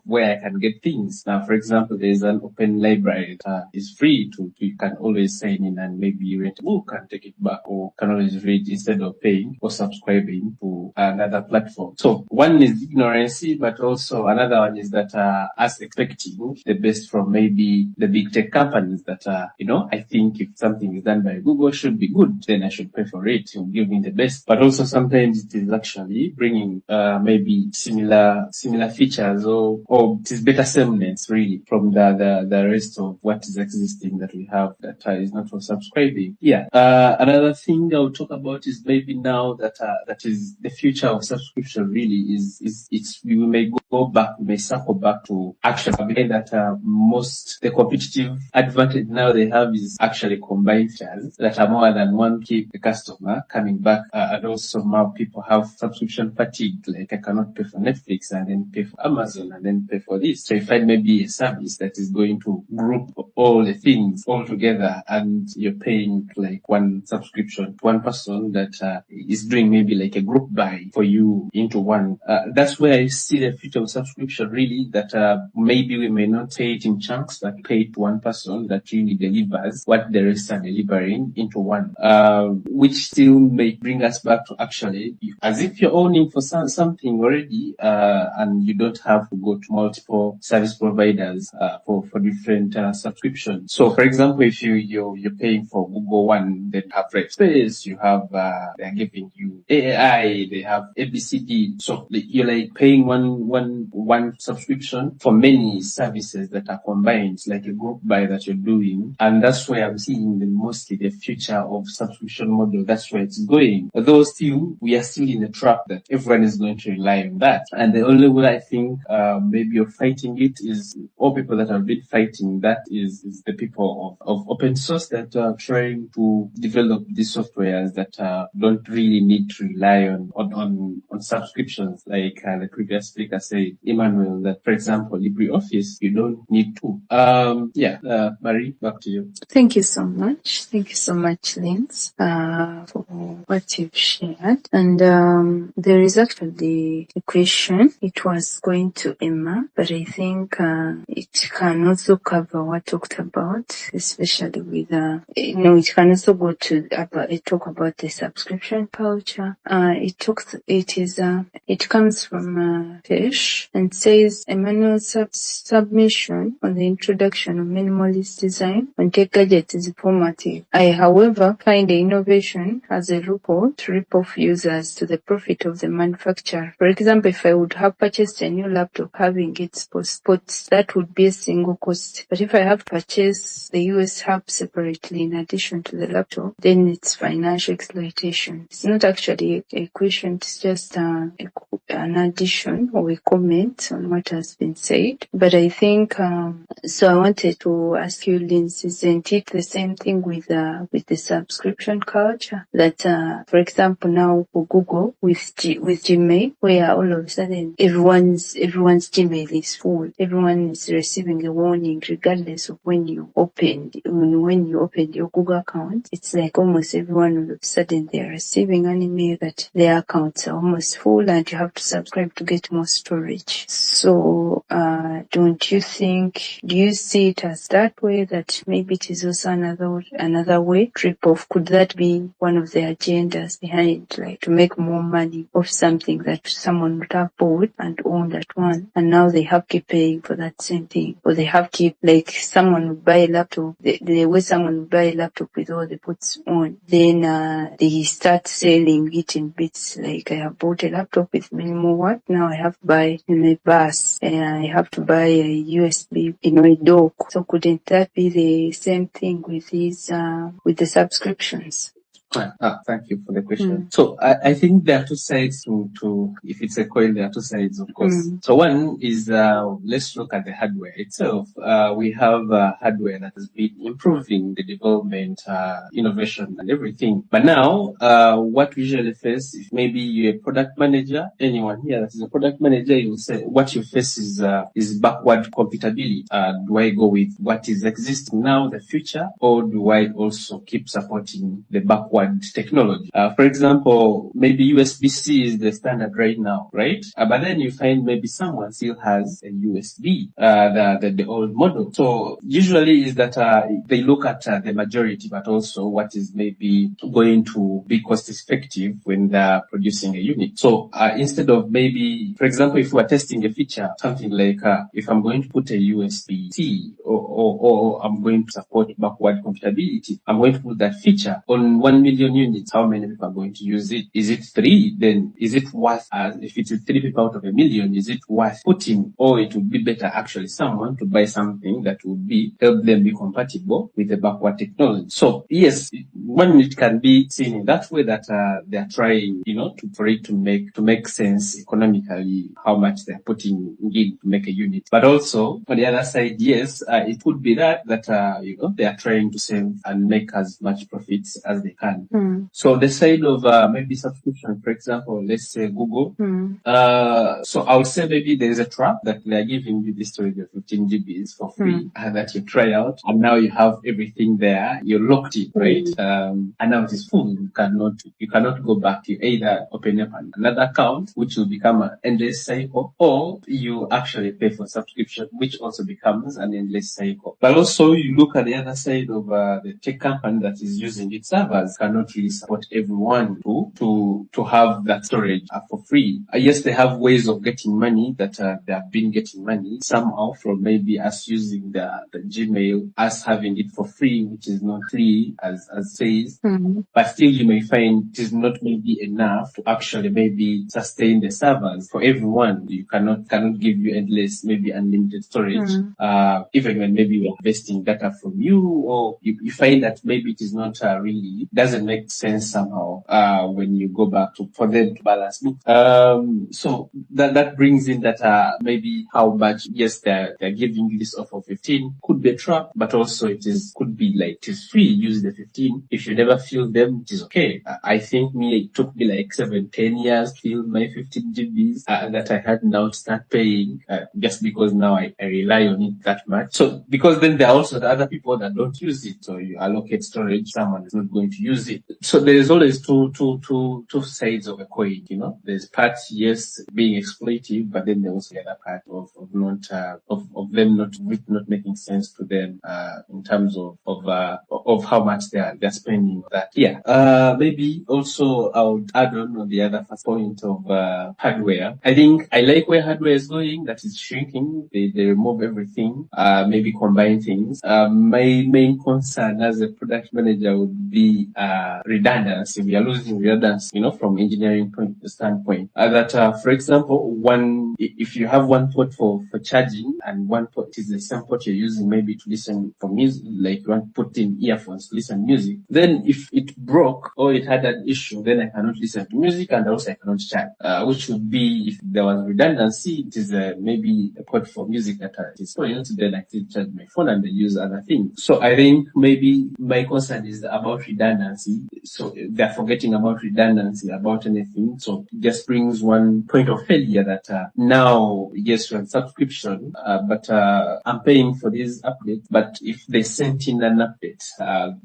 where I can get things. Now, for example, there's an open library that is free you can always sign in and maybe rent a book and take it back, or can always read instead of paying or subscribing to another platform. So one is ignorance, but also another one is that us expecting the best from maybe the big tech companies that I think if something is done by Google should be good, then I should pay for it, to give me the best. But also sometimes it is actually bringing maybe similar features, or it is better semblance really from the rest of what is existing that we have that is not for subscribing. Yeah. Another thing I'll talk about is maybe now that that is the future of subscription really is we may go back, we may circle back to actually that the competitive advantage now they have is actually combined features that are more than one keep the customer coming back, and also now people have subscription fatigue, like I cannot pay for Netflix and then pay for Amazon and then pay for this. So you find maybe a service that is going to group all the things all together, and you're paying like one subscription to one person that is doing maybe like a group buy for you into one. That's where I see the future of subscription really, that maybe we may not pay it in chunks, but pay it to one person that really delivers what the rest are delivering into one, which still may bring us back to actually as if you're owning for something already, and you don't have to go to multiple service providers for different subscriptions. So for example, if you're paying for Google One, they have Red Space, you have they're giving you AI, they have ABCD. So you're like paying one subscription for many services that are combined, like a group buy that you're doing. And that's where I'm seeing mostly the future of subscription model. That's where it's going. Although still, we are still in the trap that everyone is going to rely on that. And the only way I think maybe of fighting it is all people that have been fighting that is the people of open source that are trying to develop these softwares that don't really need to rely on subscriptions. Like the previous speaker said, Emmanuel, that for example, LibreOffice, you don't need to. Marie, back to you. Thank you so much. Thank you so much, Linz, for what you've shared. And there is actually a question. It was going to Emma, but I think it can also cover what I talked about, especially with it can also go to talk about the subscription culture. It comes from Fish and says Emmanuel's submission on the introduction of minimalist design on tech gadgets is informative. I, however, find the innovation as a loophole to rip off users to the profit of the manufacturer. For example, if I would have purchased a new laptop having its spots, that would be a single cost. But if I have purchased the US hub separately in addition to the laptop, then it's financial exploitation. It's not actually a question, it's just an addition or a comment on what has been said. But I think, so I wanted to ask you, Linz, isn't it the same thing with the subscription culture? That, for example, now for Google with Gmail, where all of a sudden everyone's Gmail is full. Everyone is receiving a warning regardless of when you opened your Google account. It's like almost everyone all of a sudden they're receiving an email that their accounts are almost full and you have to subscribe to get more storage. So, do you see it as that way, that maybe it is also another way to rip off? Could that be one of the agendas behind, like to make more money off something that someone would have bought and owned at one, and now they have to keep paying for that same thing, or they have to keep, like someone would buy a laptop, the way someone would buy a laptop with all the puts on, then they start selling it in bits, like I have bought a laptop with minimal work, now I have to buy a bus, and I have to buy a USB, a dock. So couldn't that be the same thing with these, with the subscriptions? Thank you for the question. So I think there are two sides to if it's a coin, there are two sides, of course. So one is let's look at the hardware itself. We have hardware that has been improving the development, innovation, and everything. But now, what we usually face, if maybe you're a product manager, anyone here that is a product manager, you will say what you face is backward compatibility. Do I go with what is existing now, the future, or do I also keep supporting the backward technology? For example, maybe USB-C is the standard right now, right? But then you find maybe someone still has a USB, the old model. So usually is that they look at the majority, but also what is maybe going to be cost effective when they're producing a unit. So instead of maybe, for example, if we're testing a feature, something like if I'm going to put a USB-C or I'm going to support backward compatibility, I'm going to put that feature on one million units, how many people are going to use it? Is it 3? Then is it worth, if it is 3 people out of 1 million, is it worth putting, or it would be better actually someone to buy something that would help them be compatible with the backward technology? So yes, one, it can be seen in that way that they are trying, for it to make sense economically how much they're putting in to make a unit. But also on the other side, yes, it could be that they are trying to save and make as much profits as they can. So the side of maybe subscription, for example, let's say Google. So I would say maybe there is a trap that they are giving you this storage of 15 GBs for free that you try out, and now you have everything there. You're locked in, right? And now it is full. You cannot go back. You either open up another account, which will become an endless cycle, or you actually pay for subscription, which also becomes an endless cycle. But also, you look at the other side of the tech company that is using its servers cannot really support everyone to have that storage for free. Yes, they have ways of getting money that they have been getting money somehow from maybe us using the Gmail, us having it for free, which is not free as says. But still, you may find it is not maybe enough to actually maybe sustain the servers for everyone. You cannot give you endless, maybe unlimited storage. Even when maybe we're investing data from you, or you find that maybe it is not really, doesn't make sense somehow when you go back for them to balance. So that brings in that maybe how much, yes, they're giving you this offer 15 could be a trap, but also could be like it is free. Use the 15. If you never feel them, it is okay. I think it took me like 7-10 years to fill my 15 GBs that I had now to start paying just because now I rely on it that much. So because then there are also the other people that don't use it, so you allocate storage, someone is not going to use it. So there is always two sides of a coin. There's parts, yes, being exploitive, but then there's also the other part of them not making sense to them in terms of how much they're spending on that. Yeah. Maybe also I would add on the other first point of hardware. I think I like where hardware is going. That is shrinking. They remove everything. Maybe combine things. My main concern as a product manager would be redundancy. We are losing redundancy, from engineering standpoint. For example, if you have one port for charging and one port is the same port you're using maybe to listen for music, like you want to put in earphones to listen to music, then if it broke or it had an issue, then I cannot listen to music and also I cannot charge. Which would be, if there was redundancy, it is maybe a port for music that is spoiled, then I still charge my phone and I use other things. So I think maybe my concern is about redundancy. So they're forgetting about redundancy, about anything. So it just brings one point of failure that now, yes, you're on subscription, but I'm paying for this update. But if they sent in an update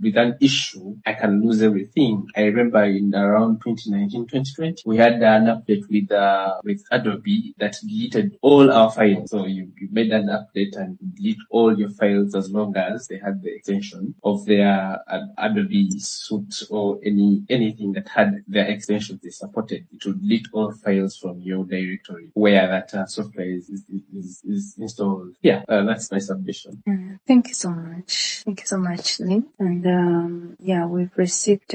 with an issue, I can lose everything. I remember in around 2019, 2020, we had an update with Adobe that deleted all our files. So you made an update and delete all your files as long as they had the extension of their Adobe suite or anything that had their extensions they supported. It would delete all files from your directory where that software is installed. Yeah, that's my submission. Thank you so much. Thank you so much, Lynn. And we've received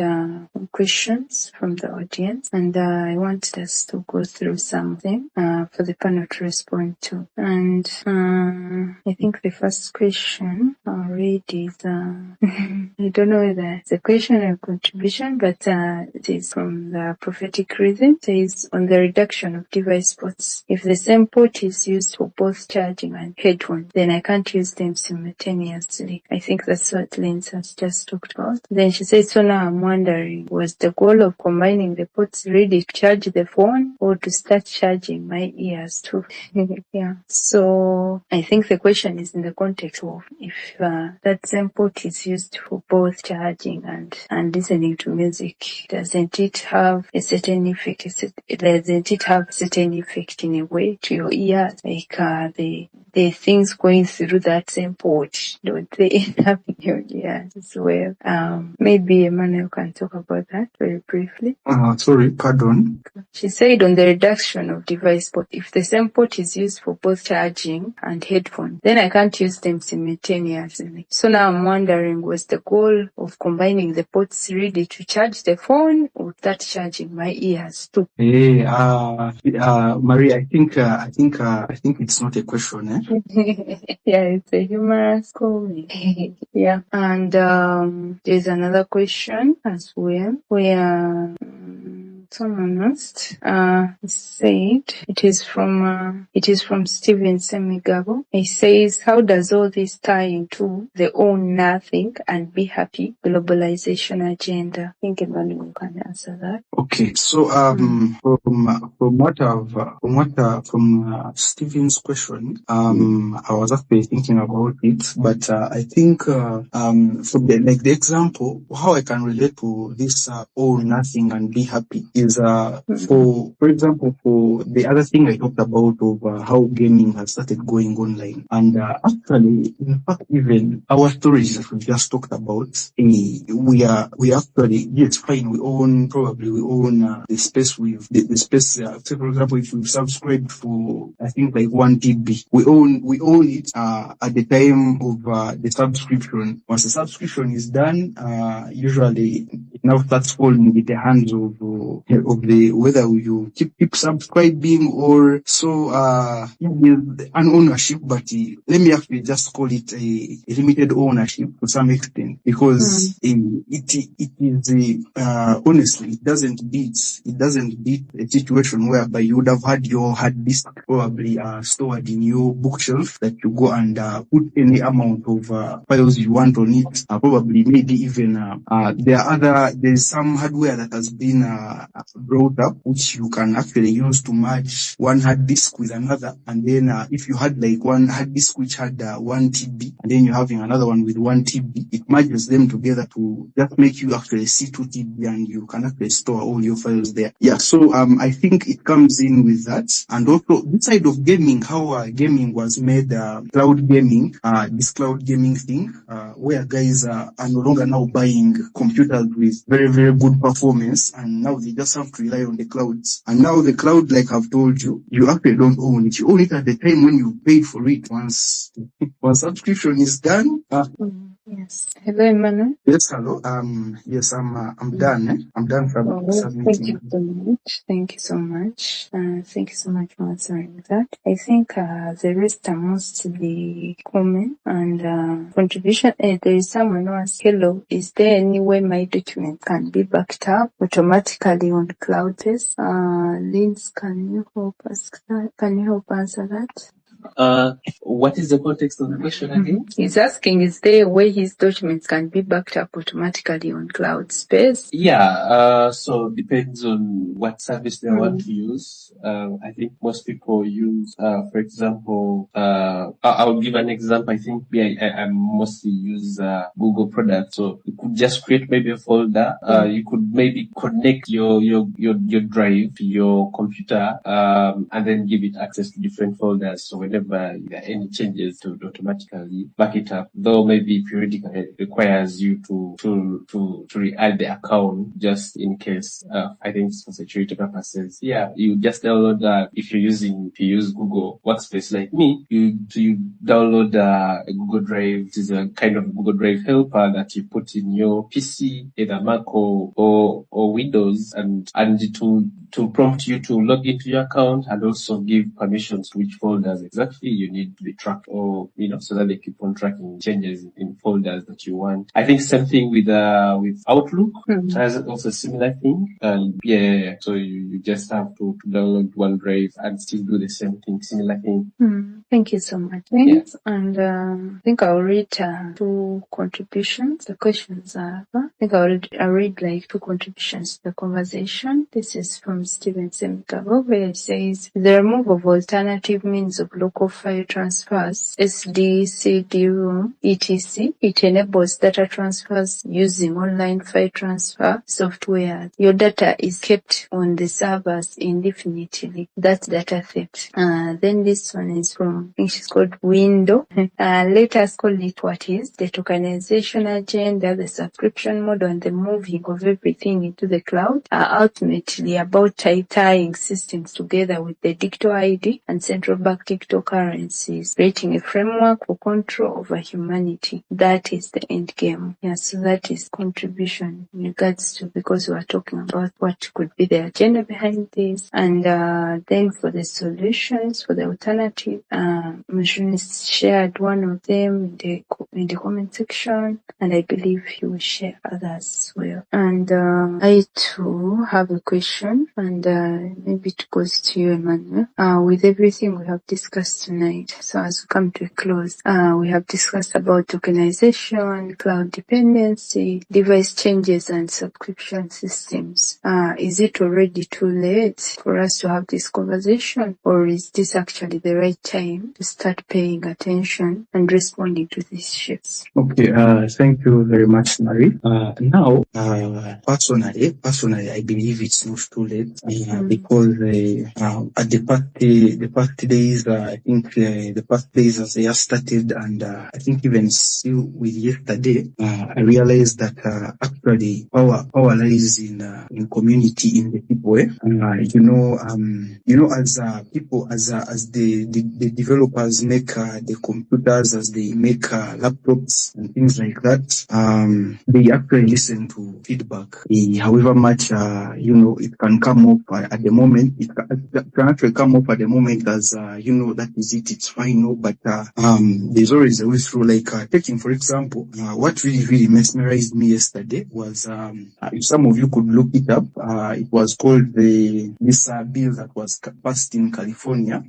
questions from the audience, and I wanted us to go through something for the panel to respond to. And I think the first question I'll read is I don't know whether it's a question or contribution, but it is from the Prophetic Rhythm. It says, on the reduction of device ports, if the same port is used for both charging and headphones, then I can't use them simultaneously. I think that's what Lynn has just talked about. Then she says, so now I'm wondering, was the goal of combining the ports really to charge the phone or to start charging my ears too? Yeah. So I think the question is in the context of if that same port is used for both charging and listening to music, doesn't it have a certain effect? Doesn't it have a certain effect in a way to your ears? Like the things going through that same port watch, don't they end up in your ears as well? Maybe Emmanuel can talk about that very briefly. Sorry, pardon. She said on the reduction of device port, if the same port is used for both charging and headphones, then I can't use them simultaneously. So now I'm wondering, was the goal of combining the ports really to charge the phone or that charging my ears too? Hey, Marie, I think it's not a question, eh? Yeah, it's a humorous comment. Yeah, and there's another question as well where someone asked, said it is from Steven Semigabo. He says, how does all this tie into the own nothing and be happy globalization agenda? I think Emmanuel can answer that. Okay, so from Steven's question, I was actually thinking about it, but I think from the example, how I can relate to this own nothing and be happy is for example, for the other thing I talked about of how gaming has started going online, and actually, in fact, even our stories that we just talked about, we actually, yes, fine, we own the space with the space. Say for example, if we've subscribed for I think like 1 TB, we own it at the time of the subscription. Once the subscription is done, usually it now starts falling in the hands of the whether you keep subscribing or so. An ownership, but let me actually just call it a limited ownership to some extent, because it is honestly it doesn't beat a situation whereby you would have had your hard disk probably stored in your bookshelf that you go and put any amount of files you want on it. Probably maybe even there's some hardware that has been brought up which you can actually use to merge one hard disk with another, and then if you had like one hard disk which had 1 TB and then you're having another one with 1 TB, it merges them together to just make you actually see 2 TB and you can actually store all your files there. Yeah, so I think it comes in with that. And also this side of gaming, how gaming was made cloud gaming, this cloud gaming thing, where guys are no longer now buying computers with very, very good performance, and now they just have to rely on the clouds. And now the cloud, like I've told you, you actually don't own it. You own it at the time when you paid for it. Once subscription is done. Yes. Hello, Emmanuel. Yes, hello. Yes, I'm done. I'm done submitting. Thank you so much. Thank you so much for answering that. I think the rest are mostly comment and contribution. There is someone who asked, hello, is there any way my document can be backed up automatically on Cloudbase? Linz, can you help us? Can you help answer that? What is the context of the question again? He's asking, is there a way his documents can be backed up automatically on cloud space? Yeah, so depends on what service they want to use. I think most people use, for example, I'll give an example. I think I mostly use Google products. So you could just create maybe a folder. You could maybe connect your drive to your computer, and then give it access to different folders. So whenever there are any changes, to automatically back it up. Though maybe periodically it requires you to re-add the account just in case. I think for security purposes. Yeah, you just download that. If you use Google Workspace like me, you download a Google Drive. It is a kind of Google Drive helper that you put in your PC, either Mac or Windows, and it will prompt you to log into your account and also give permissions to which folders exactly you need to be tracked, or so that they keep on tracking changes in folders that you want. I think same thing with Outlook. Has also a similar thing. And yeah, so you just have to download OneDrive and still do the same thing, similar thing. Thank you so much. Thanks. Yeah. And I think I'll read 2 contributions. The questions are, I think I'll read like 2 contributions to the conversation. This is from Steven Semikabo, where it says, the removal of alternative means of local file transfers, SD, CD-ROM, etc. It enables data transfers using online file transfer software. Your data is kept on the servers indefinitely. That's data theft. Then this one is from I think she's called Window. Let us call it what is: the tokenization agenda, the subscription model, and the moving of everything into the cloud are ultimately about tying systems together with the digital ID and central bank digital currencies, creating a framework for control over humanity. That is the end game. Yeah, so that is contribution in regards to, because we are talking about what could be the agenda behind this. And then for the solutions, for the alternative, Mashuni shared one of them in the comment section, and I believe he will share others as well. And I too have a question, and maybe it goes to you, Emmanuel. With everything we have discussed tonight, so as we come to a close, we have discussed about tokenization, cloud dependency, device changes, and subscription systems. Is it already too late for us to have this conversation, or is this actually the right time to start paying attention and responding to these shifts? Okay, thank you very much, Marie. Now, personally, I believe it's not too late because at the past days, I think the past days as the year started, and I think even still with yesterday, I realized that actually power lies in community, in the people. As people, as the developers make the computers, as they make laptops and things like that, they actually listen to feedback. However much it can come up at the moment, it can actually come up at the moment as that is it, it's final. But there's always a way through. Like taking for example, what really mesmerized me yesterday was if some of you could look it up, it was called this bill that was passed in California,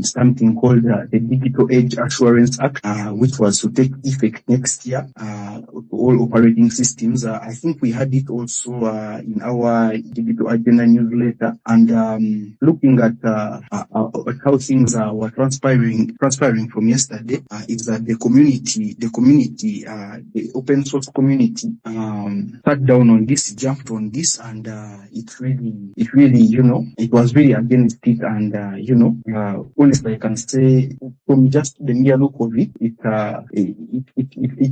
something called the Digital Age Assurance Act, which was to take effect next year to all operating systems. I think we had it also in our digital agenda newsletter, and looking at how things were transpiring from yesterday, is that the community, the open source community, sat down on this, jumped on this, and it really, it was really against it. And honestly, I can say from just the mere look of it, it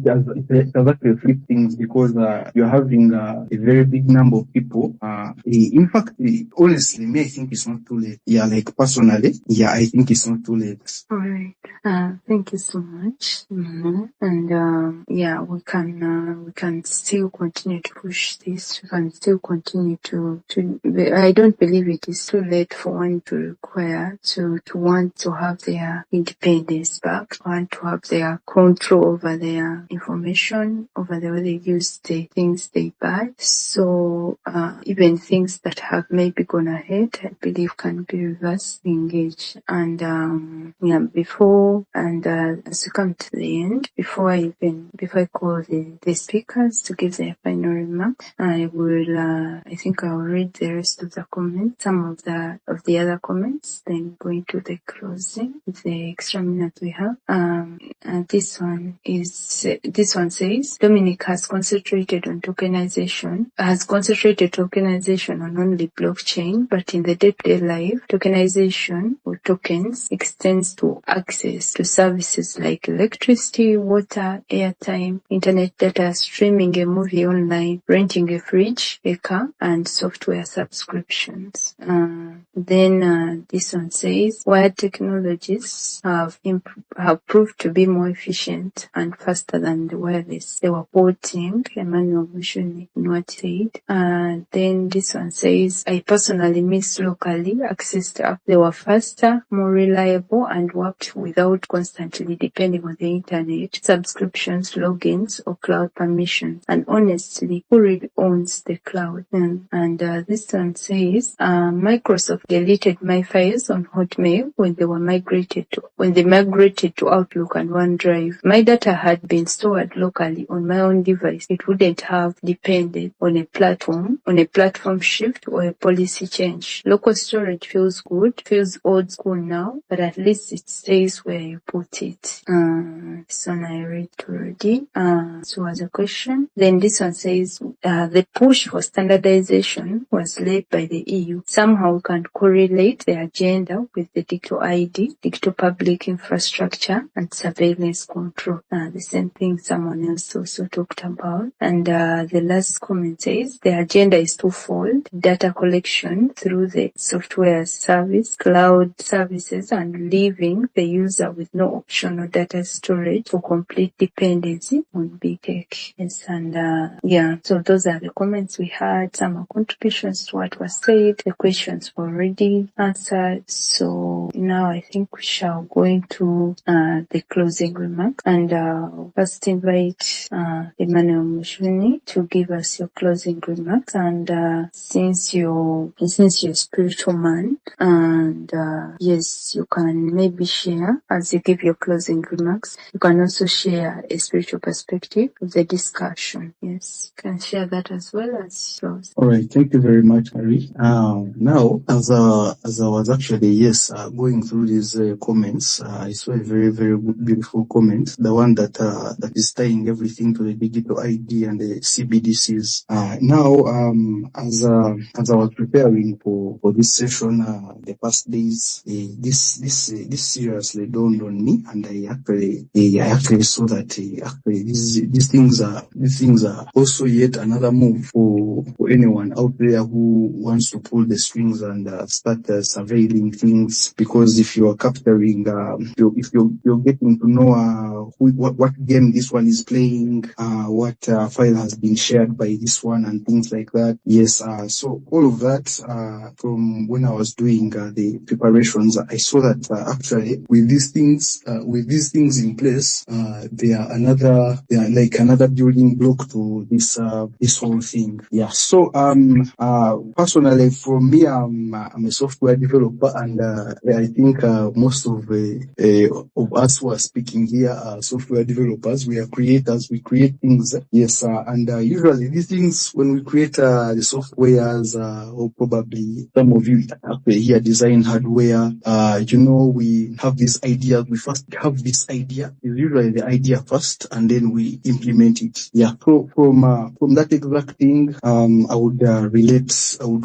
does actually flip things, because you're having a very big number of people. In fact, honestly, me, I think it's not too late. Yeah, like personally, I think it's not too late. All right. Thank you so much. And we can still continue to push this. We can still continue to. I don't believe it is too late for one to require to want to have their independence back, want to have their control over their information, over the way they use the things they buy. So even things that have maybe gone ahead, I believe can be reverse engaged. And before, and as we come to the end, before I call the speakers to give their final remarks, I think I'll read the rest of the comments, some of the other comments, then go into the closing with the extra minute we have. This one says, Dominic has concentrated tokenization on only blockchain, but in the day-to-day life, tokenization or tokens extends to access to services like electricity, water, airtime, internet data, streaming a movie online, renting a fridge, a car, and software subscriptions. Then this one says, wired technologies have proved to be more efficient and faster than the wireless. They were quoting Emmanuel Mushuni in what he said. Then this one says, I personally miss locally accessed apps. They were faster, more reliable, and worked without constantly depending on the internet, subscriptions, logins, or cloud permissions. And honestly, who really owns the cloud? And this one says, Microsoft deleted my files on Hotmail when they migrated to Outlook and OneDrive. My data had been stored locally on my own device. It wouldn't have depended on a platform shift or a policy change. Local storage feels good, feels old school now, but at least it stays where you put it. This one I read already. So as a question. Then this one says, the push for standardization was led by the EU. Somehow we can correlate the agenda with the digital ID, digital public infrastructure, and surveillance control. The same thing someone else also talked about. And the last comment says, the agenda is twofold: data collection through the software service, cloud services, and leaving the user with no optional data storage for complete dependency on big tech. Yes, and so those are the comments we had. Some are contributions to what was said. The questions were already answered. So now I think we shall go into the closing remarks, and first invite Emmanuel Mushuni to give us your closing remarks. And since you're a spiritual man, and yes, you can maybe share as you give your closing remarks. You can also share a spiritual perspective of the discussion. Yes, you can share that as well as yours. All right, thank you very much, Harry. Now, as I was actually going through these comments, I saw a very, very beautiful comment. The one that is tying everything to the digital ID and the CBDCs. As I was preparing for this session, the past days, this seriously dawned on me, and I actually saw that these things are also yet another move for anyone out there who wants to pull the strings and start surveilling things. Because if you are capturing, if you're getting to know what game this one is playing, what file has been shared by this one, and things like that. Yes, so all of that from when I was doing the preparations, I saw that actually with these things in place, they are like another building block to this whole thing. Yeah. So personally, for me, I'm a software developer, and I think most of us who are speaking here are software developers. We are creators. We create things. Yes, and usually these things, when we create the softwares, or probably some of you here design hardware, we have this idea. We first have this idea. It's usually the idea first, and then we implement it. Yeah. So from that exact thing, I would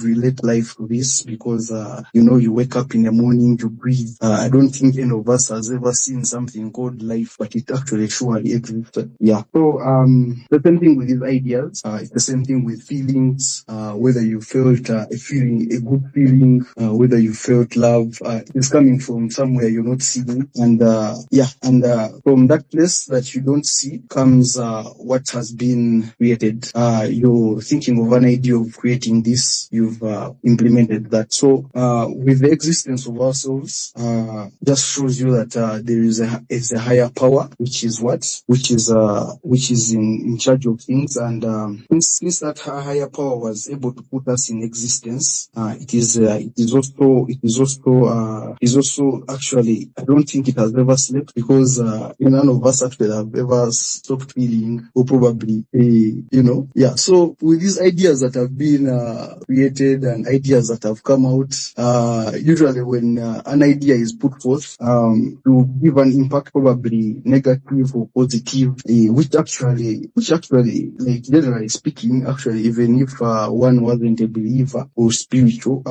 relate life to this, because you wake up in the morning, you breathe. I don't think any of us has ever seen something called life, but it actually surely exists. Yeah. So the same thing with these ideas. It's the same thing with feelings. Whether you felt a good feeling, whether you felt love, it's coming from somewhere you're not seeing. And from that place that you don't see comes what has been created. You're thinking of an idea of creating this, you've implemented that. So with the existence of ourselves, just shows you that there is a higher power, which is in charge of things. And since that higher power was able to put us in existence, it is also actually, I don't think it has ever slept, because none of us actually have ever stopped feeling, or probably So with these ideas that have been created and ideas that have come out, usually when an idea is put forth, to give an impact, probably negative or positive, which actually, like generally speaking, actually, even if one wasn't a believer or spiritual,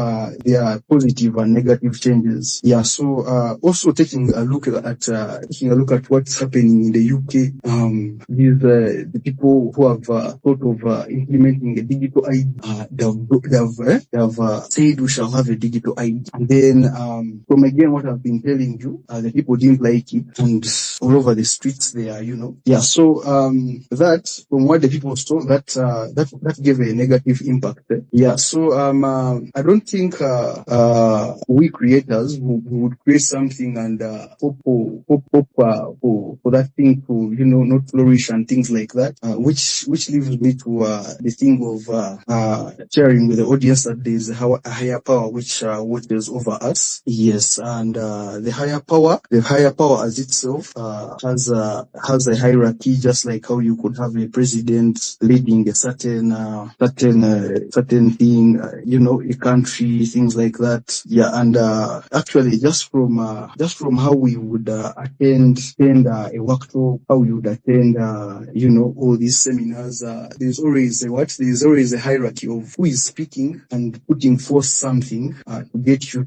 there are positive and negative changes. Yeah. So also taking a look at what's happening in the UK, the people who have thought of implementing a digital ID, they have said we shall have a digital ID. And then from again what I've been telling you, the people didn't like it, and all over the streets there, Yeah. So that, from what the people saw, that gave a negative impact. Yeah. So I don't think we creators who would create something and hope for that thing to not flourish and things like that, which leaves me to the thing of sharing with the audience that there's a higher power which watches over us. Yes. And the higher power as itself has a hierarchy, just like how you could have a president leading a certain thing, a country, things like that. Yeah. And actually, just from how we would attend a workshop, how we would attend, all these seminars. There's always a hierarchy of who is speaking and putting forth something to get you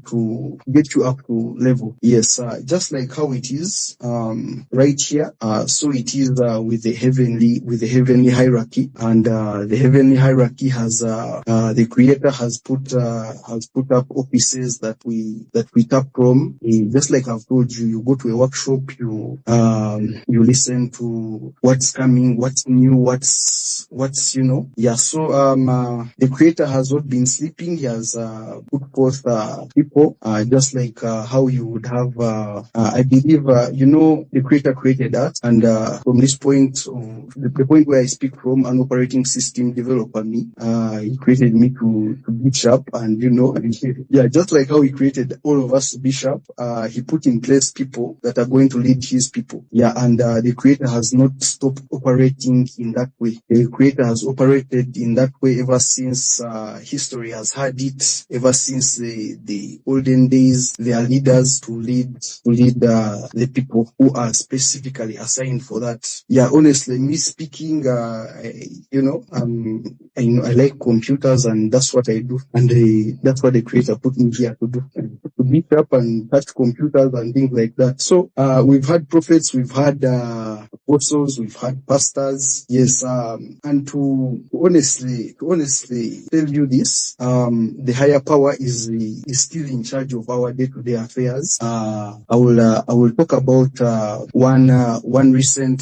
up to level. Yes, just like how it is right here. So it is with the heavenly hierarchy, and the heavenly hierarchy has the Creator has put up offices that we tap from. Just like I've told you, you go to a workshop, you listen to what's coming, what's new, what's yeah. So the Creator has not been sleeping. He has put forth people, just like how you would have. I believe the Creator created us, and from this point, the point where I speak from, an operating system developer, me, he created me to be sharp, and yeah, just like how he created all of us to be sharp, he put in place people that are going to lead his people. Yeah, and the Creator has not stopped operating in that way. The Creator has operated in that way ever since history has had it, ever since the olden days. There are leaders to lead the people who are specifically assigned for that. Yeah, honestly, me speaking, I like computers, and that's what I do, and that's what the Creator put me here to do, to beat up and touch computers and things like that. So we've had prophets, we've had apostles, we've had pastors. Yes, and to honestly tell you this, the higher power is still in charge of our day-to-day affairs. I will talk about one recent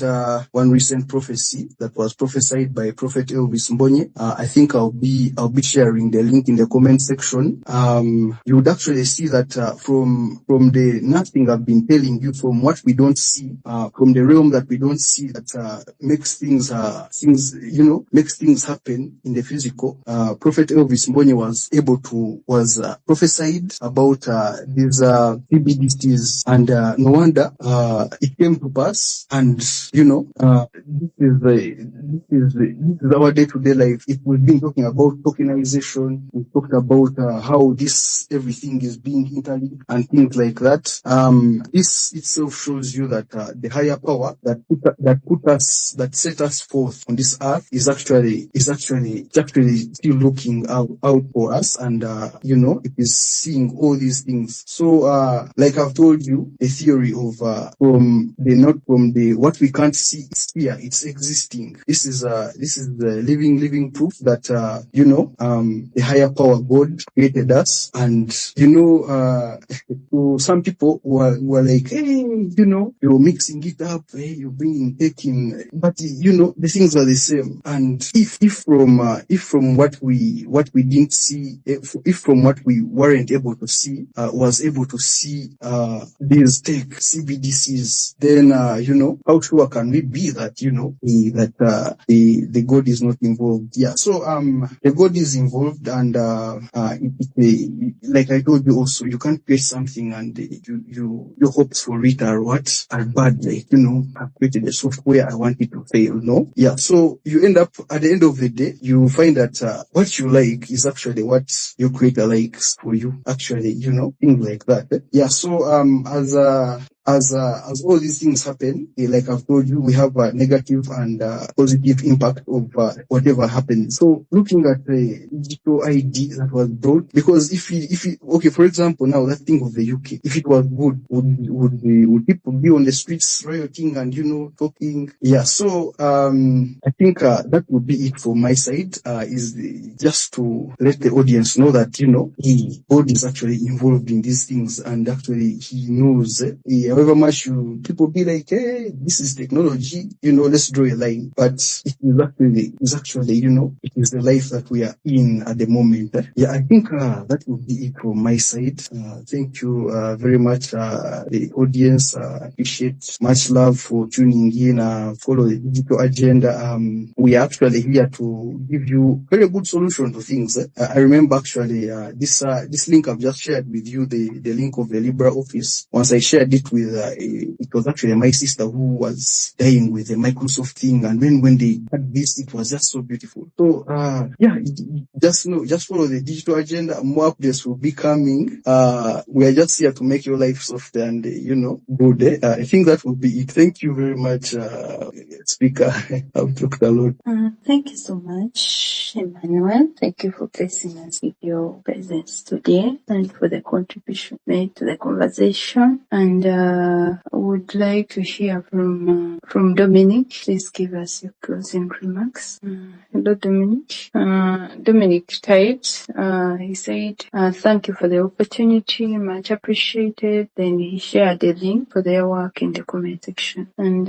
prophecy that was prophesied by Prophet Elvis Mbonye. I think I'll be sharing the link in the comment section. You would actually see that from the nothing I've been telling you, from what we don't see, from the realm that we don't see, that makes things happen in the physical. Prophet Elvis Mbonye was prophesied about these CBDCs, and no wonder it came to pass. And this is our day-to-day life. If we've been talking about tokenization, we talked about how everything is being interlinked and things like that. This itself shows you that the higher power that set us forth on this earth is actually still looking out for us, and it is seeing all these things. So like I've told you, the theory of what we can't see is here, it's existing. This is the living proof that the higher power, God, created us. And to some people who are like, hey, you're mixing it up, hey, you're taking, but the things are the same. And if from what we didn't see, if from what we weren't able to see, was able to see these tech CBDCs, then how sure can we be that the God is not involved? Yeah, so the God is involved, and like I told you also, you can't create something and your hopes for it are bad. Like I've created a software, I want it to fail. No, yeah. So you end up at the end of the day, you find that what you like is actually what your Creator likes for you. Actually, things like that. Yeah. So as all these things happen, like I've told you, we have a negative and positive impact of whatever happens. So looking at the digital ID that was brought, because if okay, for example, now that thing of the UK, if it was good, would people be on the streets rioting and talking? Yeah. So I think that would be it from my side. Is just to let the audience know that God is actually involved in these things, and actually He knows. However much people be like, hey, this is technology, let's draw a line. But it is actually, it is the life that we are in at the moment. Yeah, I think that would be it from my side. Thank you very much, the audience. Appreciate, much love for tuning in. Follow the digital agenda. We are actually here to give you very good solution to things. I remember actually this link I've just shared with you, the link of the LibreOffice. Once I shared it with with, it was actually my sister who was dying with a Microsoft thing. And when they had this, it was just so beautiful. So, just follow the digital agenda. More updates will be coming. We are just here to make your life soft and, good. I think that will be it. Thank you very much, Speaker. I've talked a lot. Thank you so much, Emmanuel. Thank you for blessing us with your presence today and for the contribution made to the conversation. And I would like to hear from Dominic. Please give us your closing remarks. Hello, Dominic. Dominic typed. He said, thank you for the opportunity, much appreciated. Then he shared the link for their work in the comment section. And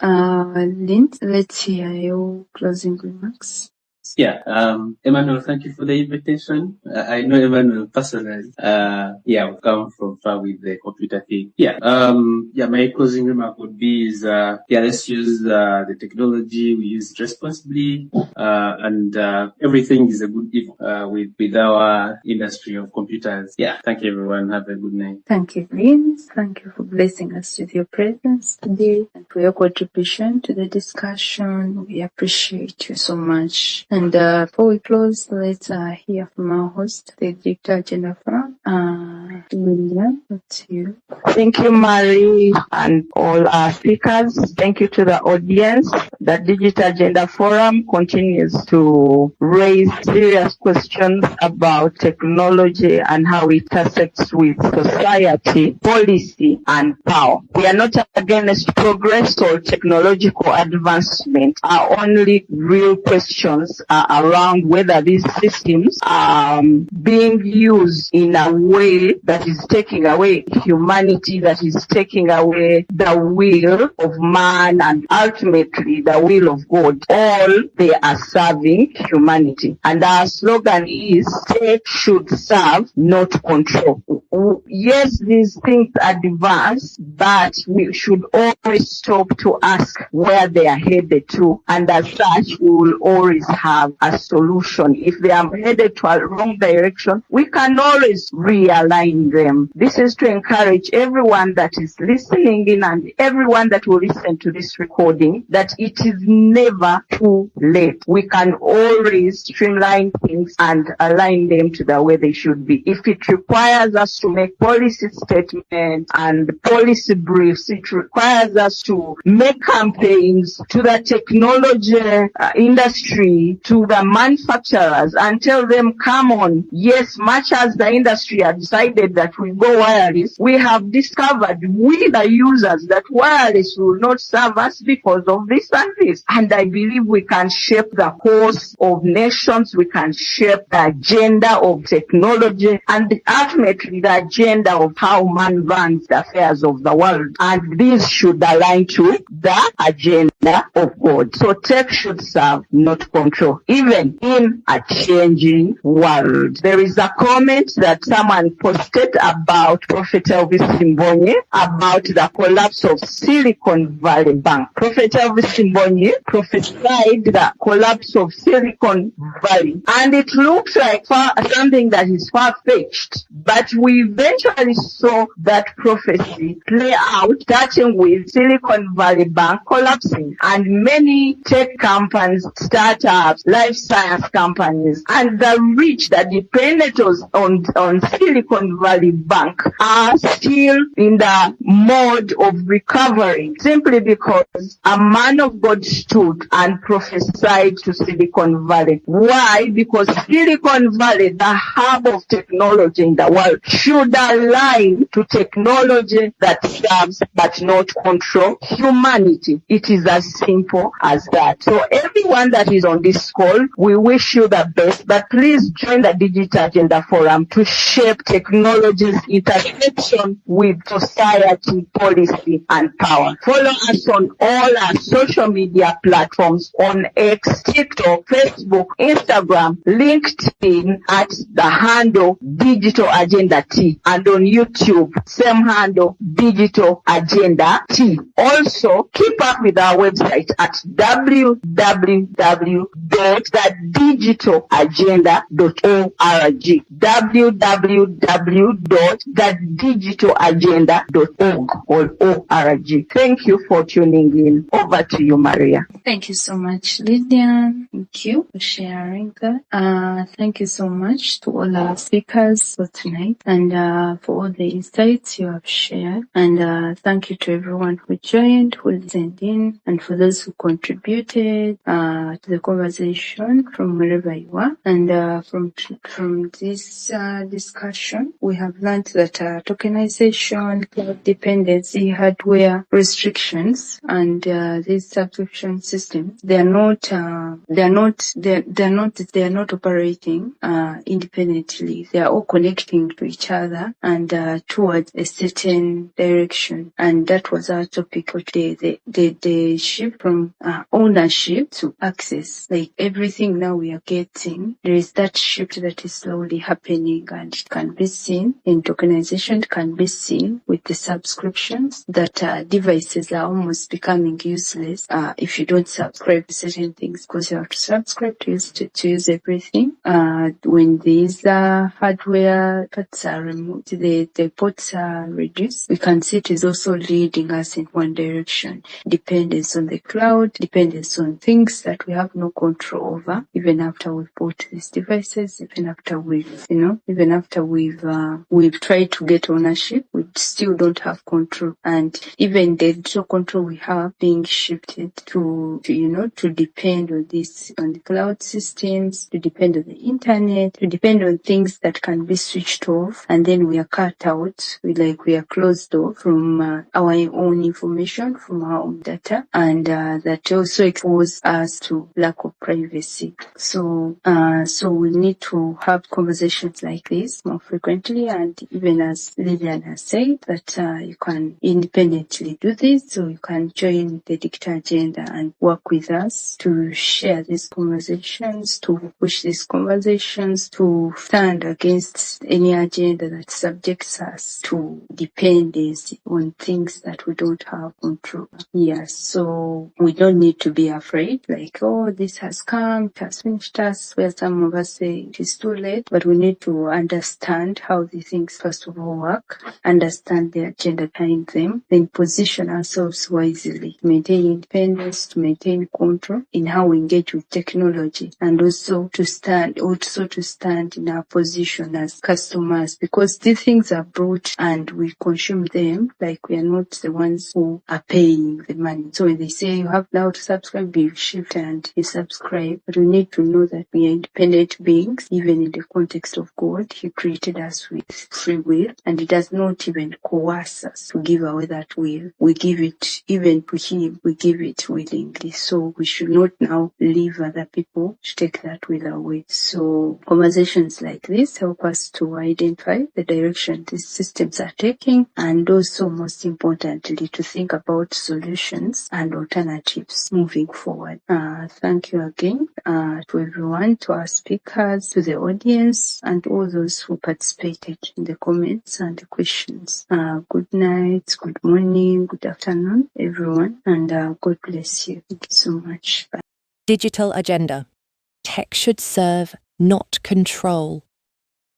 Lynn, let's hear your closing remarks. Yeah, Emmanuel, thank you for the invitation. I know Emmanuel personally. We've come from far with the computer thing. My closing remark would be let's use the technology we use responsibly, and everything is a good evil with our industry of computers. Yeah, thank you everyone. Have a good night. Thank you, Lynn. Thank you for blessing us with your presence today and for your contribution to the discussion. We appreciate you so much. And before we close, let's hear from our host, the Digital Agenda Forum. William, that's you. Thank you, Marie, and all our speakers. Thank you to the audience. The Digital Agenda Forum continues to raise serious questions about technology and how it intersects with society, policy, and power. We are not against progress or technological advancement. Our only real questions are around whether these systems are being used in a way that is taking away humanity, that is taking away the will of man and ultimately the will of God. All they are serving humanity. And our slogan is, tech should serve, not control. Yes, these things advance, but we should always stop to ask where they are headed to. And as such, we will always have a solution. If they are headed to a wrong direction, we can always realign them. This is to encourage everyone that is listening in and everyone that will listen to this recording that it is never too late. We can always streamline things and align them to the way they should be. If it requires us to make policy statements and policy briefs, it requires us to make campaigns to the technology industry, to the manufacturers, and tell them, come on, yes, much as the industry has decided that we go wireless, we have discovered, we the users, that wireless will not serve us because of this and this. And I believe we can shape the course of nations, we can shape the agenda of technology, and ultimately the agenda of how man runs the affairs of the world. And this should align to the agenda of God. So tech should serve, not control, even in a changing world. There is a comment that someone posted about Prophet Elvis Simbonye about the collapse of Silicon Valley Bank. Prophet Elvis Simbonye prophesied the collapse of Silicon Valley, and it looks like something that is far-fetched, but we eventually saw that prophecy play out, starting with Silicon Valley Bank collapsing, and many tech companies, startups, life science companies, and the rich, the dependents on Silicon Valley Bank are still in the mode of recovery, simply because a man of God stood and prophesied to Silicon Valley. Why? Because Silicon Valley, the hub of technology in the world, should align to technology that serves but not control humanity. It is as simple as that. So everyone that is on this call, we wish you the best, but please join the Digital Agenda Forum to shape technology's intersection with society, policy, and power. Follow us on all our social media platforms on X, TikTok, Facebook, Instagram, LinkedIn at the handle Digital Agenda T, and on YouTube, same handle Digital Agenda T. Also, keep up with our website at www.thedigitalaagenda.org. www www.thedigitalaagenda.org. Thank you for tuning in. Over to you, Maria. Thank you so much, Lydia. Thank you for sharing that. Thank you so much to all our speakers for tonight and for all the insights you have shared. And thank you to everyone who joined, who listened in, and for those who contributed to the conversation from wherever you are. And from this discussion, we have learned that tokenization, cloud dependency, hardware restrictions, and these subscription systems, they are not operating independently. They are all connecting to each other and towards a certain direction. And that was our topic for today. The shift from ownership to access. Like everything now we are getting, there is that shift that is slowly happening, and it can be seen in tokenization. It can be seen with the subscriptions that devices are almost becoming useless if you don't subscribe to certain things, because you have to subscribe to use everything. When these hardware parts are removed, the ports are reduced, we can see it is also leading us in one direction. Dependence on the cloud, dependence on things that we have no control over, even after we've bought these devices, even after we've tried to get ownership, we still don't have control. And even the little control we have being shifted to depend on the cloud systems, to depend on the internet, to depend on things that can be switched off, and then we are cut out. We are closed off from our own information, from our own data, and that also exposes us to lack of privacy. So we need to have conversations like this more frequently, and even as Lillian has said, that you can independently do this, so you can join the digital agenda and work with us to share these conversations, to push these conversations, to stand against any agenda that subjects us to dependency on things that we don't have control. Yes, so we don't need to be afraid, like, oh, this has come, it has finished us, where some of us say it is too late, but we need to understand how these things first of all work, understand the agenda behind them, then position ourselves wisely to maintain independence, to maintain control in how we engage with technology, and also to stand in our position as customers, because these things are brought and we consume them, like we are not the ones who are paying the money. So when they say you have now to subscribe, you shift and you subscribe, but we need to know that we are independent beings, even in the context of God. He created us with free will, and He does not even coerce us to give away that will. We give it even to Him, we give it willingly. So we should not now leave other people to take that will away. So conversations like this help us to identify the direction these systems are taking, and also most importantly to think about solutions and alternatives moving forward. Thank you again to everyone, to our speakers, to the audience, and all those who participated in the comments and the questions. Good night, good morning, good afternoon, everyone, and God bless you. Thank you so much. Bye. Digital agenda. Tech should serve, not control.